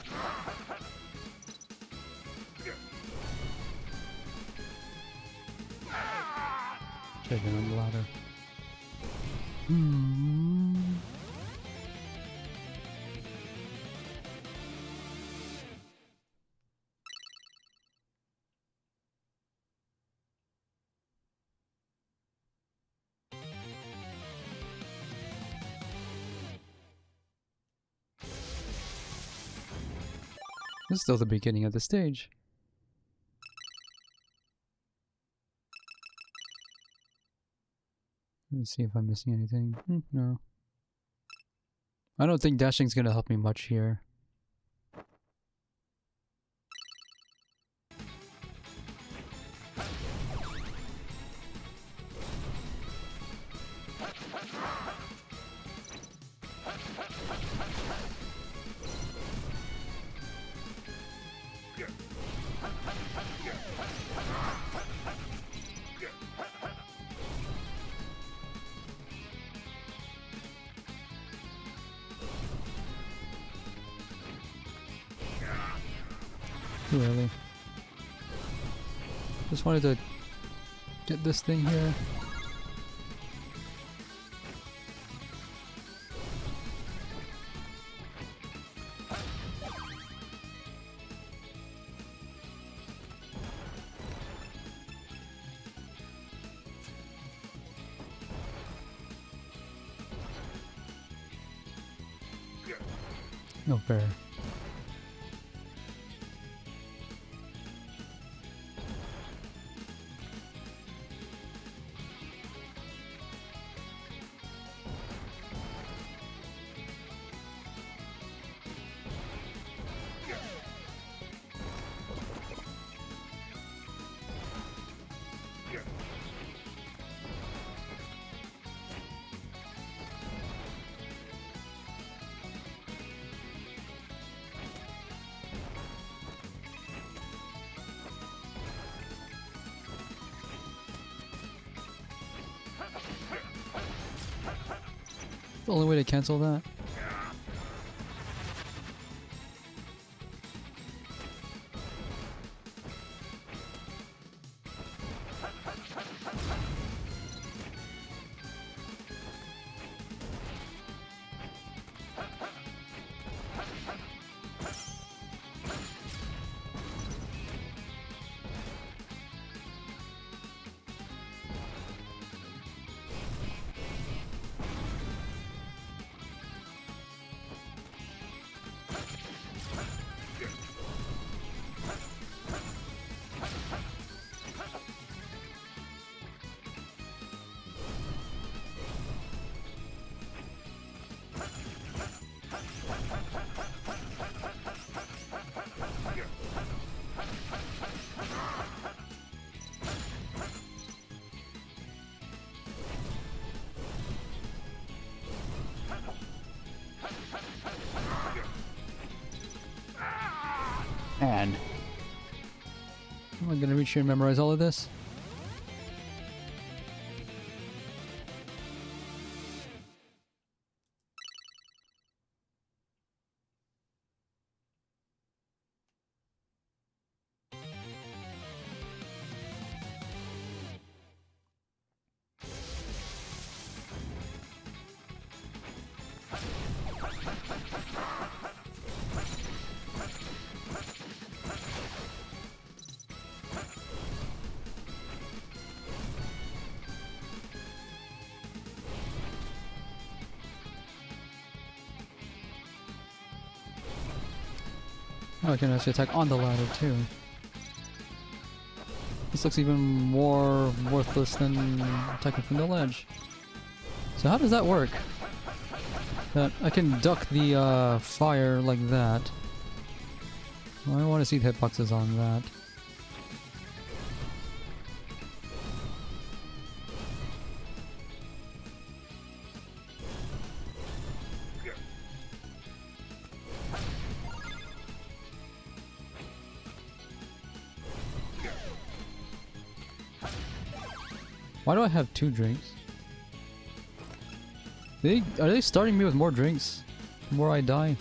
Should have been on the ladder. This is still the beginning of the stage. Let's see if I'm missing anything. No. I don't think dashing's gonna help me much here. Too early. Just wanted to get this thing here. No fair. The only way to cancel that. Man. Am I gonna reach here and memorize all of this? Oh, I can actually attack on the ladder too. This looks even more worthless than attacking from the ledge. So how does that work? That I can duck the fire like that. Well, I want to see the hitboxes on that. Why do I have 2 drinks? Are they starting me with more drinks? The more I die?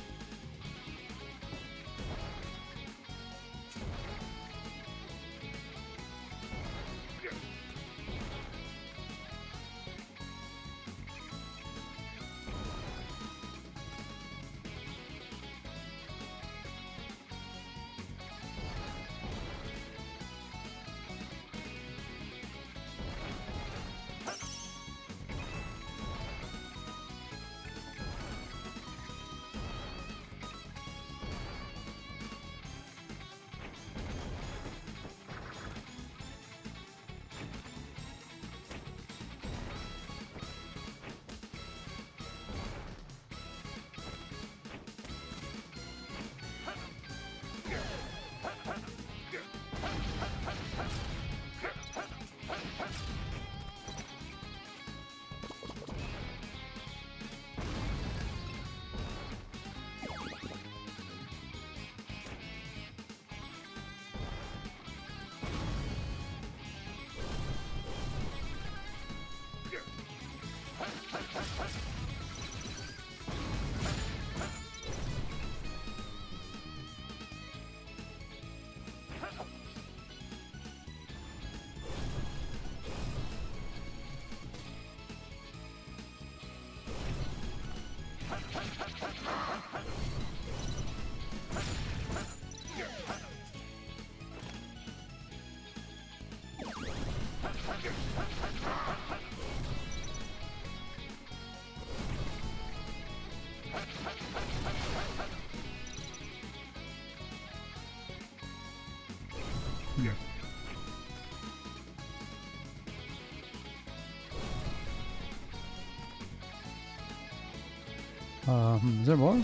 Is there more?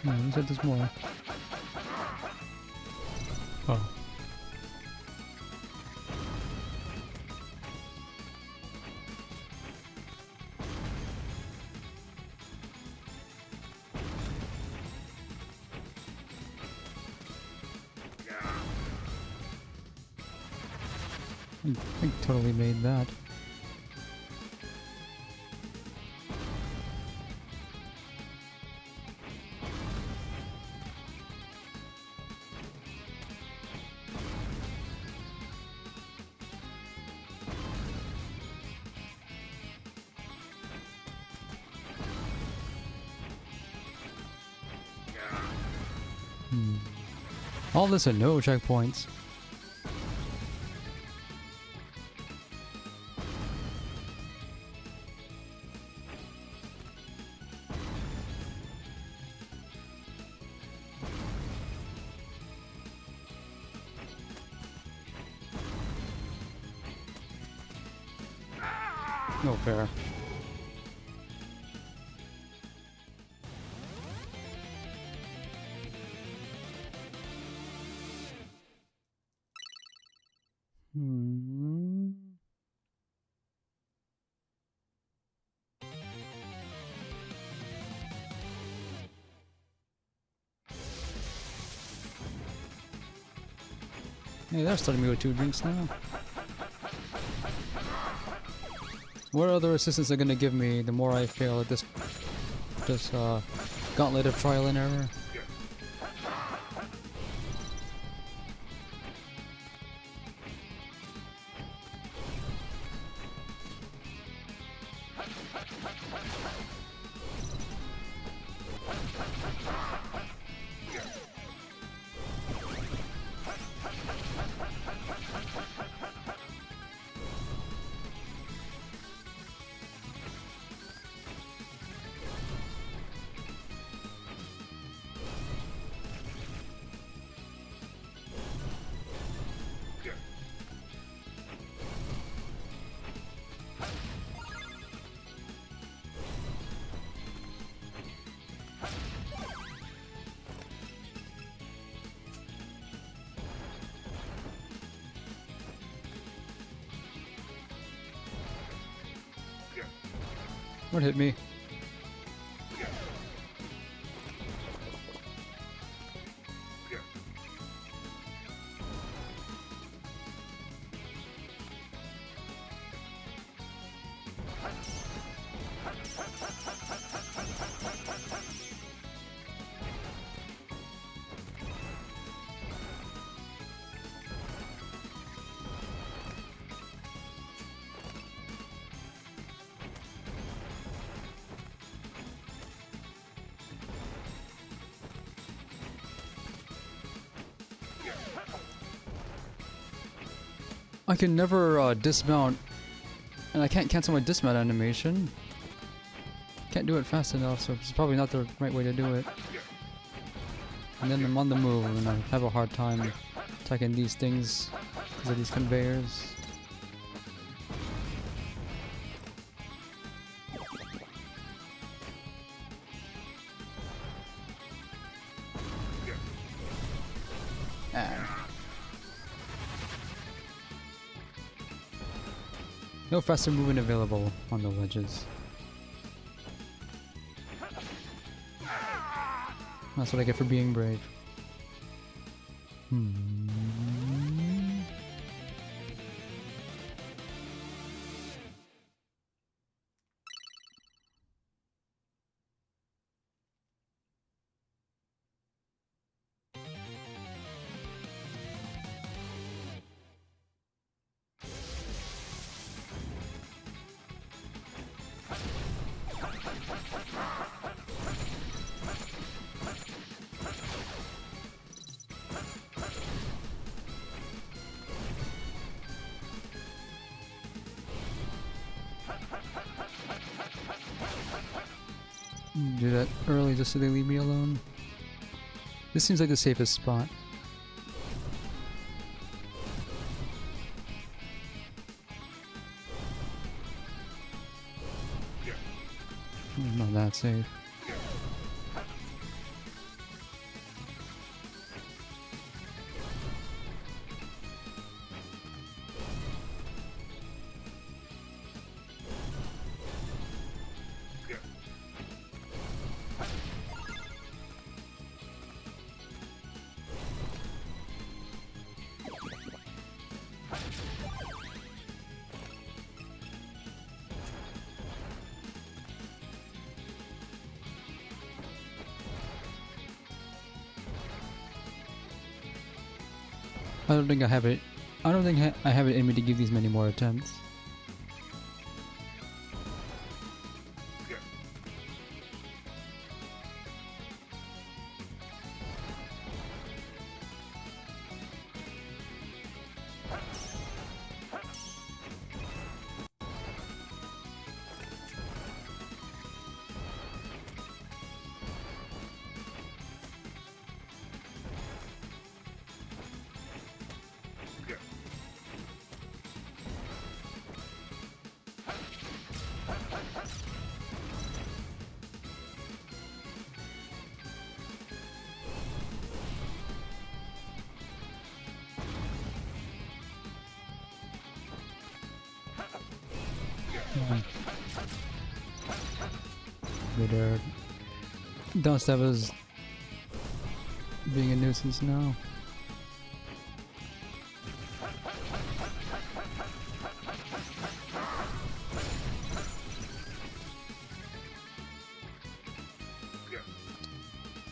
No, you said there's more. Oh. I totally made that. All this and no checkpoints. No fair. Hey, they're starting me with 2 drinks now. What other assistance are gonna give me the more I fail at this gauntlet of trial and error? What hit me? I can never dismount, and I can't cancel my dismount animation. Can't do it fast enough, so it's probably not the right way to do it. And then I'm on the move, and I have a hard time attacking these things because of these conveyors. No faster movement available on the ledges. That's what I get for being brave. Do that early just so they leave me alone. This seems like the safest spot. Not that safe. I don't think I have it. I don't think I have it in me to give these many more attempts. There. Downstab is being a nuisance now.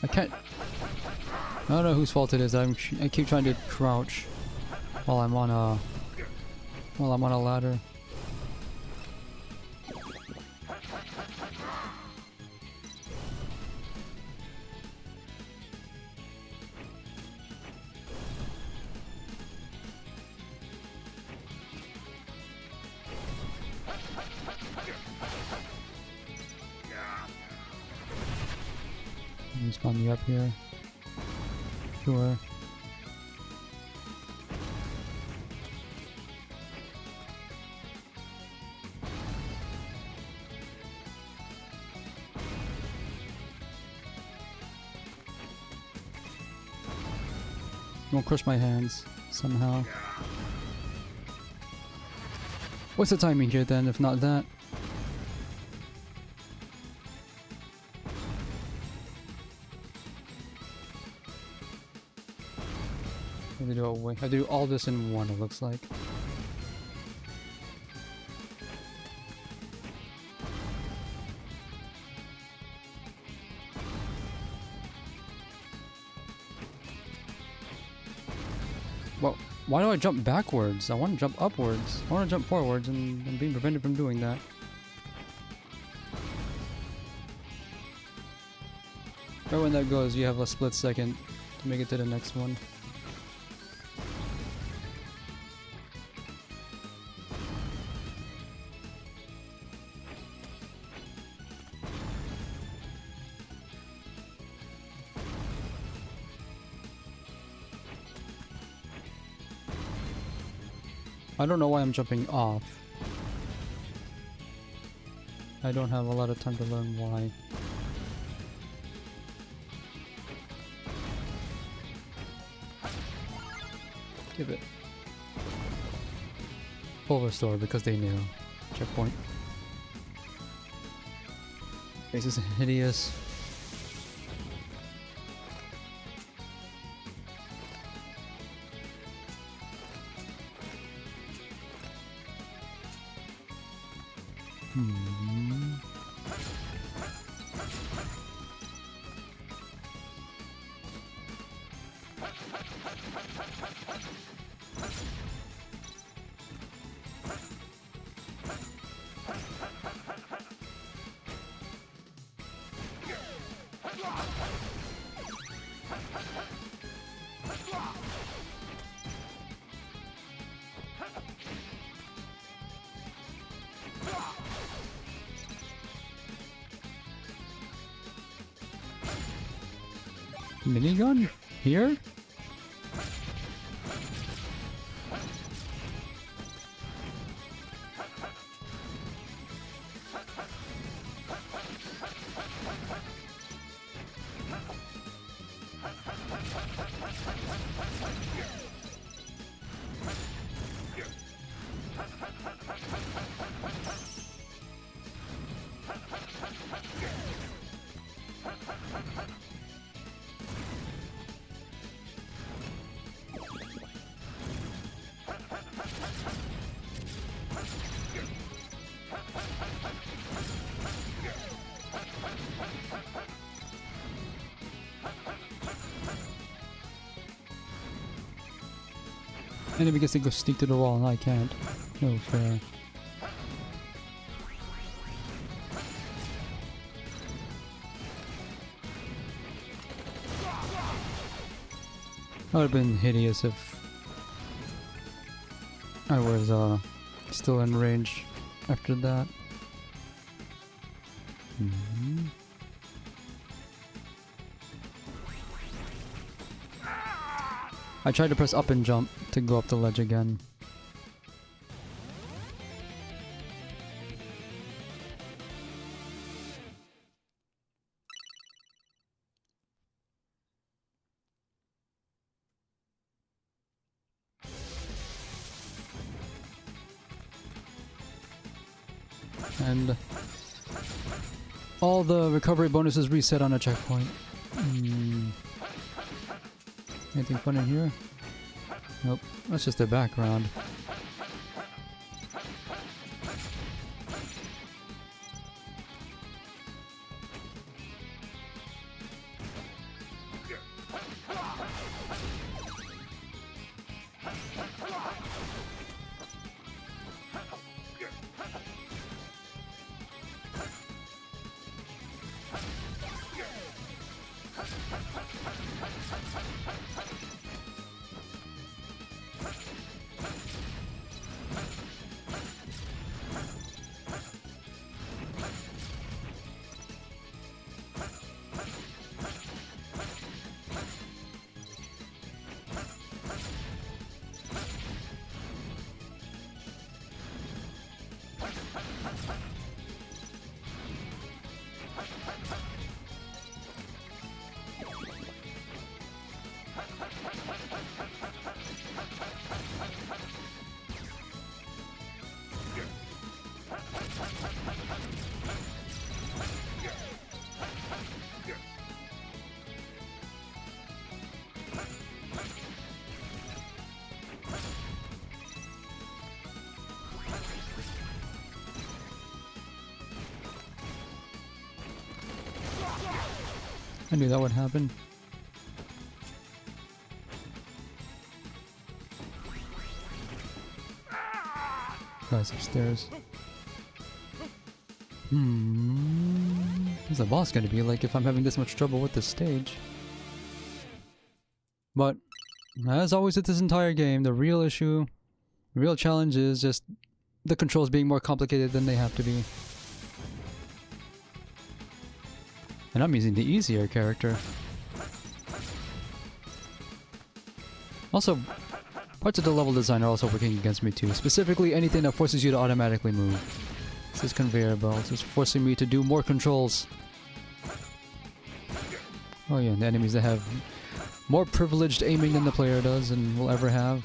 I can't. I don't know whose fault it is. I keep trying to crouch while I'm on a ladder. Spawn me up here. Sure. Won't crush my hands somehow. What's the timing here then, if not that? go away. I have to do all this in one, it looks like. Well, why do I jump backwards? I want to jump upwards. I want to jump forwards, and I'm being prevented from doing that. Right when that goes, you have a split second to make it to the next one. I don't know why I'm jumping off. I don't have a lot of time to learn why. Give it. Full restore because they knew. Checkpoint. Face is hideous. Minigun? Here? Enemy gets to go sneak to the wall and I can't. No fair. That would have been hideous if I was still in range after that. I tried to press up and jump to go up the ledge again. And all the recovery bonuses reset on a checkpoint. Anything fun in here? Nope, that's just the background. I knew that would happen. Guys upstairs. What's the boss gonna be like if I'm having this much trouble with this stage? But, as always with this entire game, the real issue, the real challenge is just the controls being more complicated than they have to be. And I'm using the easier character. Also, parts of the level design are also working against me too. Specifically, anything that forces you to automatically move. This is conveyor belt. It's forcing me to do more controls. Oh yeah, and the enemies that have more privileged aiming than the player does and will ever have.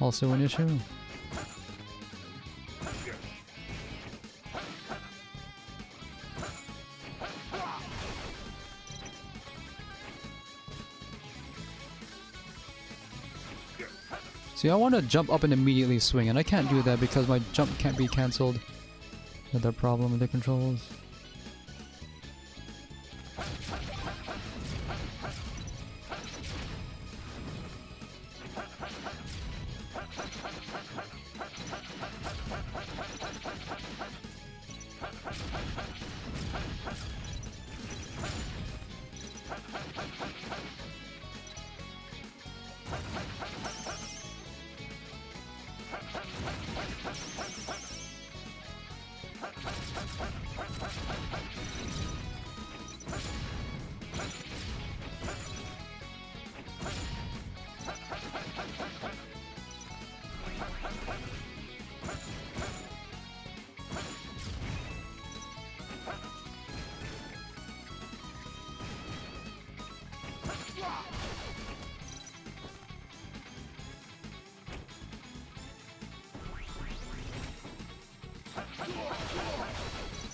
Also an issue. See, I want to jump up and immediately swing, and I can't do that because my jump can't be cancelled. Another problem with the controls.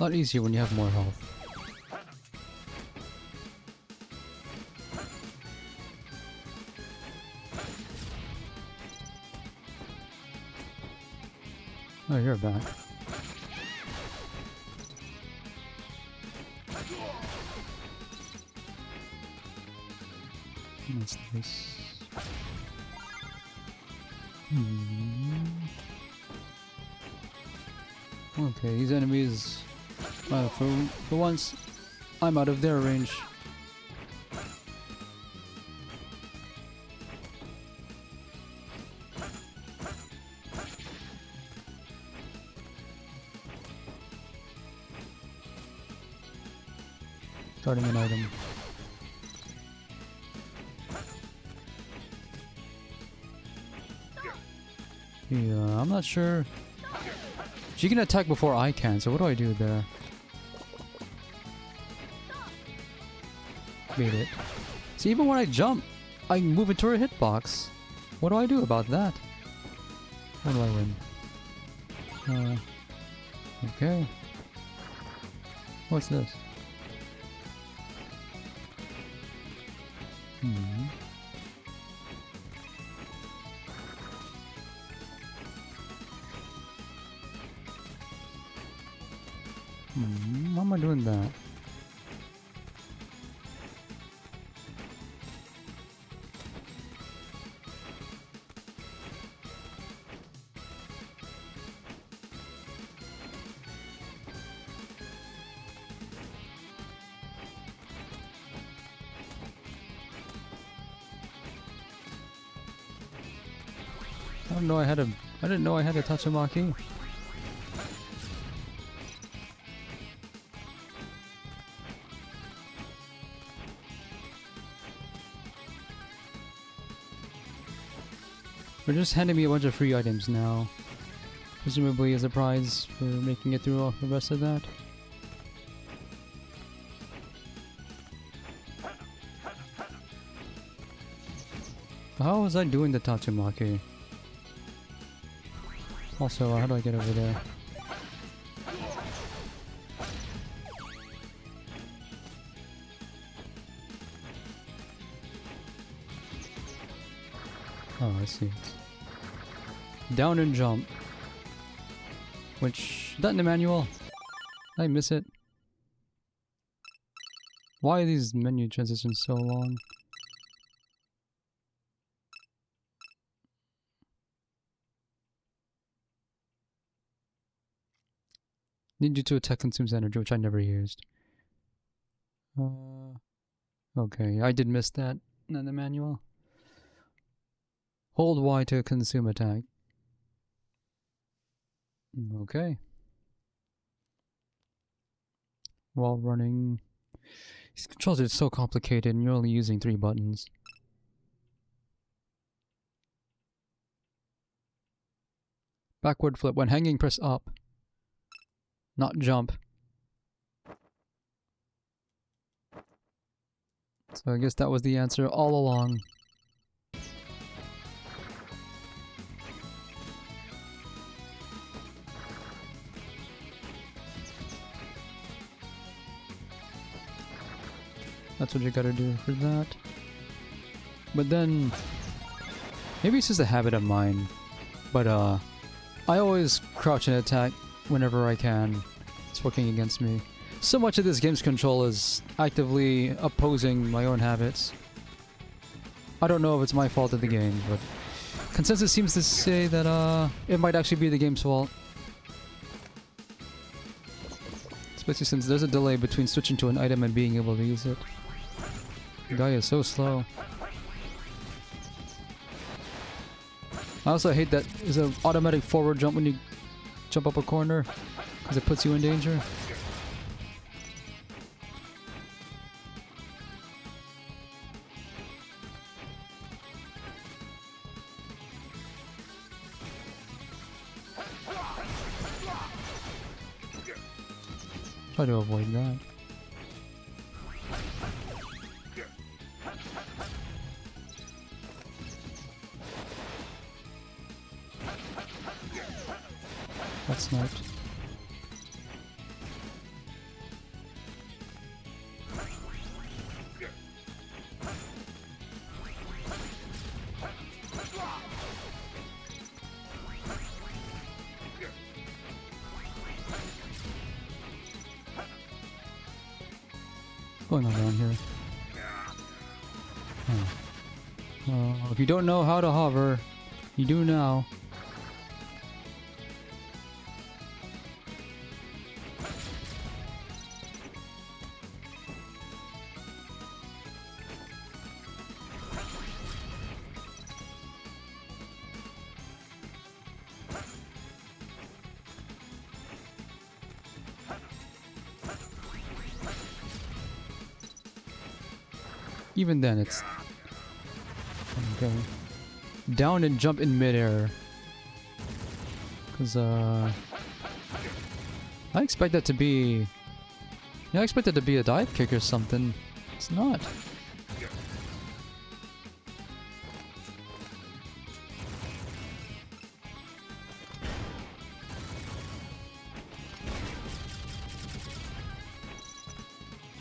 A lot easier when you have more health. Oh, you're back. What's this? Okay, these enemies... for once, I'm out of their range. Starting an item. Yeah, I'm not sure. She can attack before I can, so what do I do there? Made it. See, even when I jump, I move into her hitbox. What do I do about that? How do I win? Okay. What's this? Why am I doing that? I didn't know I had a Tatsumaki. They're just handing me a bunch of free items now. Presumably as a prize for making it through all the rest of that. How was I doing the Tatsumaki? Also, how do I get over there? Oh, I see. Down and jump. Which, that in the manual? Did I miss it? Why are these menu transitions so long? Need you to attack consumes energy, which I never used. Okay, I did miss that in the manual. Hold Y to consume attack. Okay. While running... These controls are so complicated and you're only using 3 buttons. Backward flip. When hanging, press up. Not jump. So I guess that was the answer all along. That's what you gotta do for that. But then... maybe it's just a habit of mine. But I always crouch and attack whenever I can. It's working against me. So much of this game's control is actively opposing my own habits. I don't know if it's my fault or the game, but consensus seems to say that it might actually be the game's fault. Especially since there's a delay between switching to an item and being able to use it. The guy is so slow. I also hate that there's an automatic forward jump when you jump up a corner, because it puts you in danger. Try to avoid that. That's smart. What's going on down here? Oh. If you don't know how to hover, you do now. Even then, it's... okay. Down and jump in midair. Because, I expect that to be... yeah, I expect that to be a dive kick or something. It's not.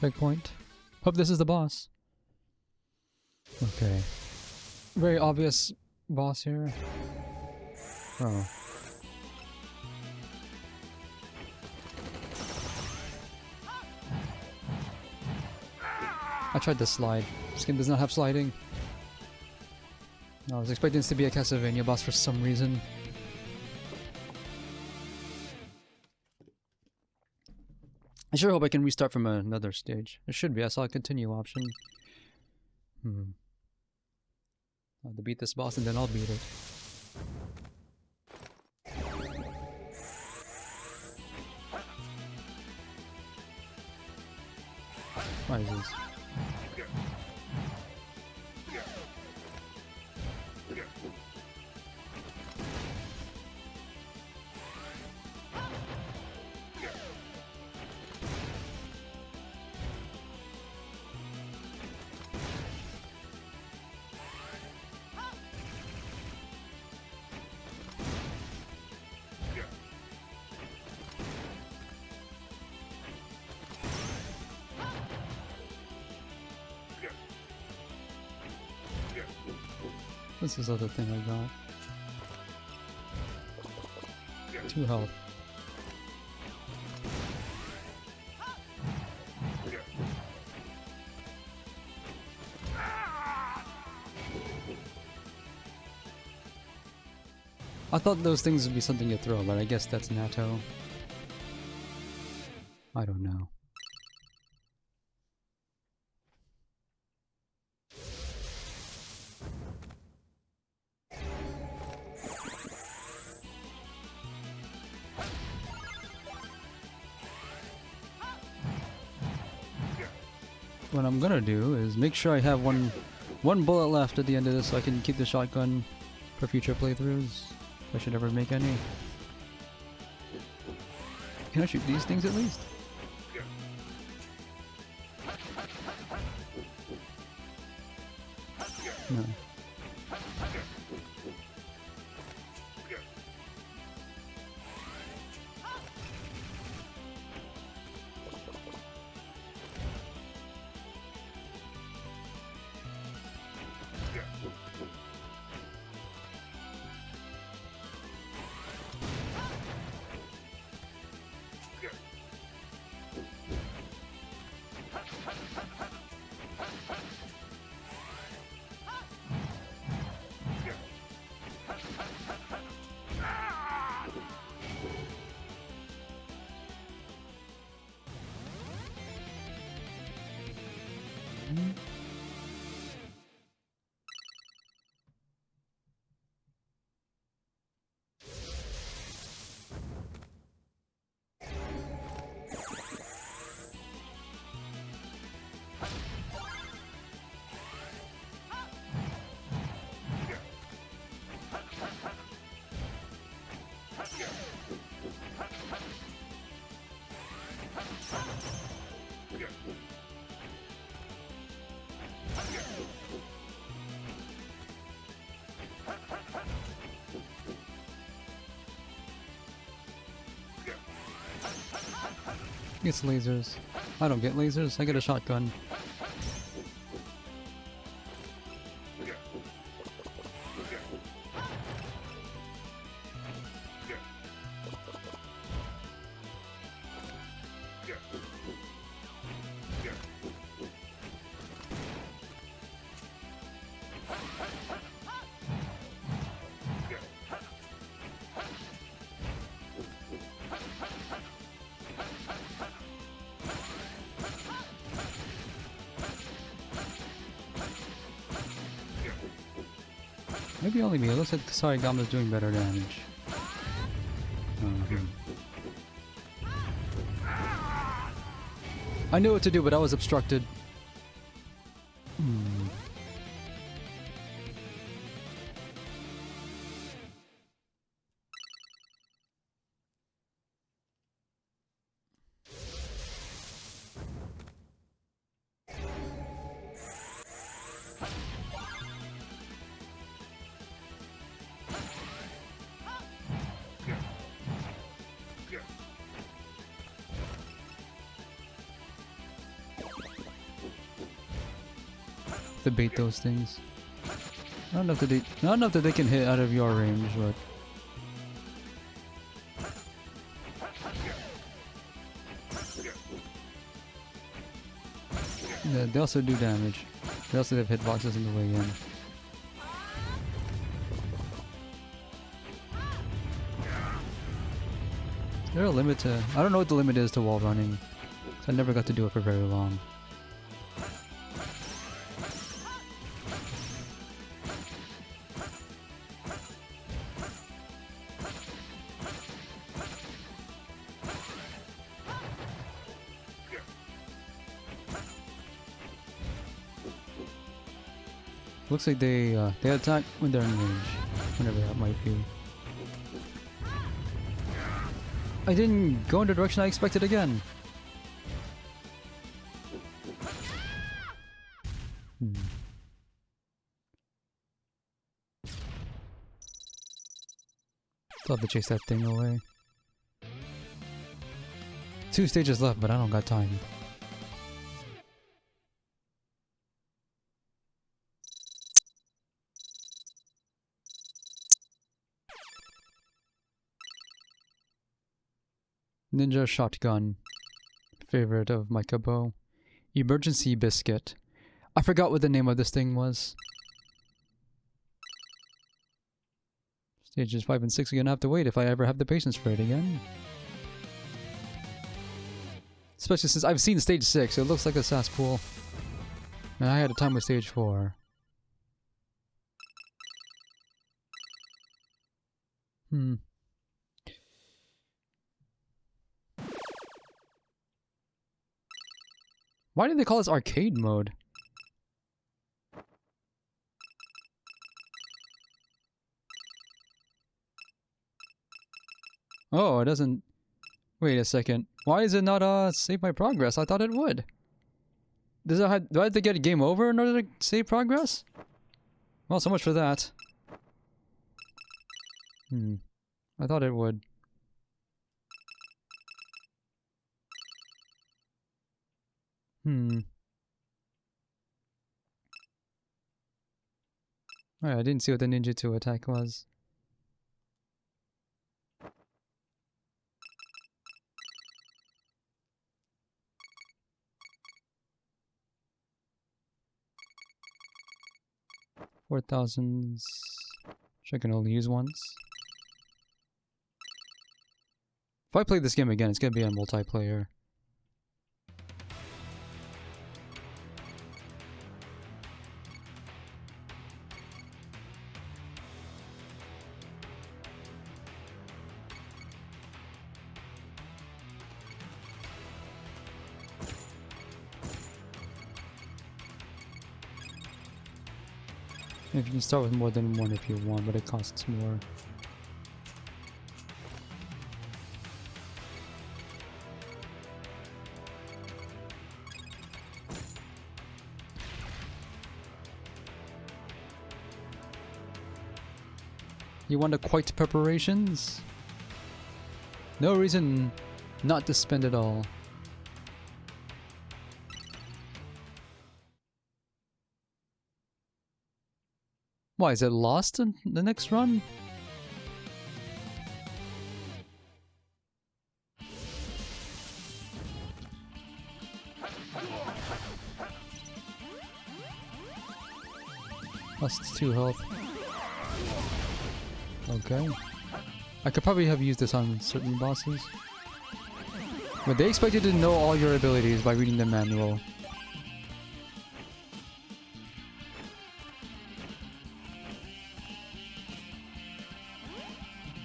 Checkpoint. Hope this is the boss. Okay. Very obvious boss here. Oh. I tried to slide. This game does not have sliding. I was expecting this to be a Castlevania boss for some reason. I sure hope I can restart from another stage. It should be. I saw a continue option. I'll have to beat this boss and then I'll beat it. Why is this? What's this other thing I got? 2 health. I thought those things would be something you throw, but I guess that's natto. I don't know. What I'm gonna do is make sure I have one bullet left at the end of this so I can keep the shotgun for future playthroughs. If I should ever make any. Can I shoot these things at least? No. It's lasers. I don't get lasers, I get a shotgun. Maybe only me. It looks like Sarigama's doing better damage. I knew what to do, but I was obstructed. To bait those things. I don't know if they can hit out of your range, but yeah, they also do damage. They also have hitboxes in the way in. Is there a limit to? I don't know what the limit is to wall running. So I never got to do it for very long. Looks like they attack when they're in range, whenever that might be. I didn't go in the direction I expected again. Still have to chase that thing away. 2 stages left, but I don't got time. Ninja shotgun. Favorite of my Kabo. Emergency biscuit. I forgot what the name of this thing was. Stages 5 and 6 are gonna have to wait if I ever have the patience for it again. Especially since I've seen stage 6, it looks like a cesspool. And I had a time with stage 4. Why did they call this arcade mode? Oh, it doesn't... Wait a second. Why is it not save my progress? I thought it would. Do I have to get a game over in order to save progress? Well, so much for that. I thought it would. Alright, I didn't see what the ninjutsu attack was. $4,000. Which I can only use once. If I play this game again, it's gonna be a multiplayer. If you can start with more than one if you want, but it costs more. You want to quite preparations? No reason not to spend it all. Why, is it lost in the next run? Lost 2 health. Okay. I could probably have used this on certain bosses. But they expect you to know all your abilities by reading the manual.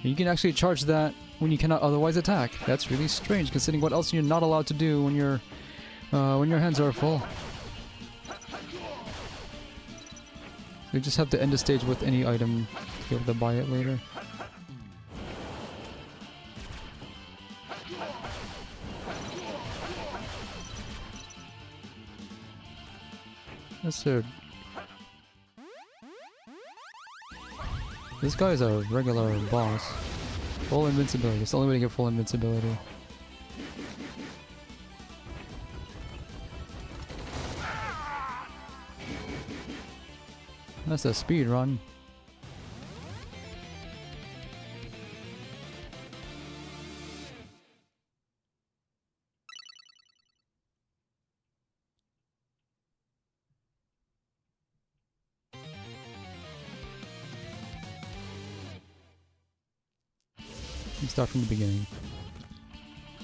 You can actually charge that when you cannot otherwise attack. That's really strange, considering what else you're not allowed to do when your hands are full. You just have to end the stage with any item to be able to buy it later. That's it. This guy is a regular boss. Full invincibility. It's the only way to get full invincibility. That's a speed run. You start from the beginning.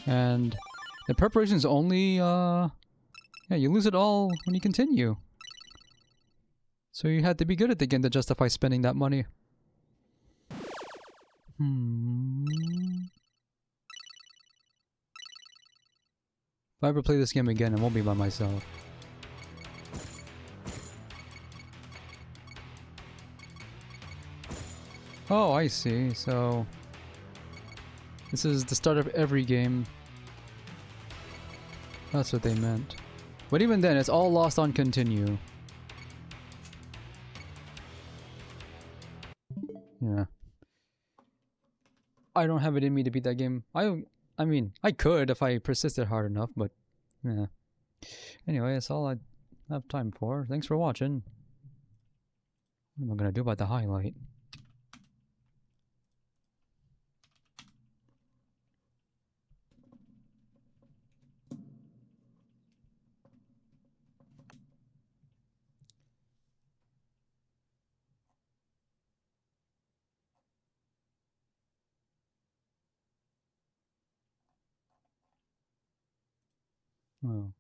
And the preparation is only, yeah, you lose it all when you continue. So you had to be good at the game to justify spending that money. If I ever play this game again, it won't be by myself. Oh, I see. So this is the start of every game. That's what they meant. But even then, it's all lost on continue. Yeah. I don't have it in me to beat that game. I mean, I could if I persisted hard enough, but yeah. Anyway, that's all I have time for. Thanks for watching. What am I gonna do about the highlight? Oh.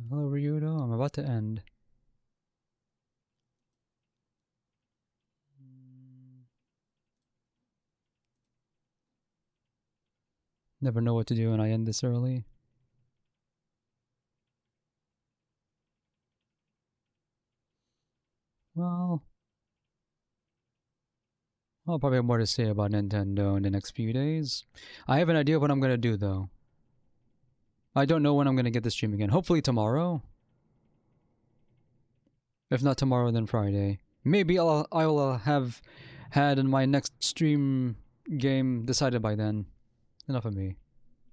Hello, Ryudo. I'm about to end. Never know what to do when I end this early. Well, I'll probably have more to say about Nintendo in the next few days. I have an idea of what I'm going to do, though. I don't know when I'm going to get the stream again. Hopefully tomorrow. If not tomorrow, then Friday. Maybe I will have had my next stream game decided by then. Enough of me.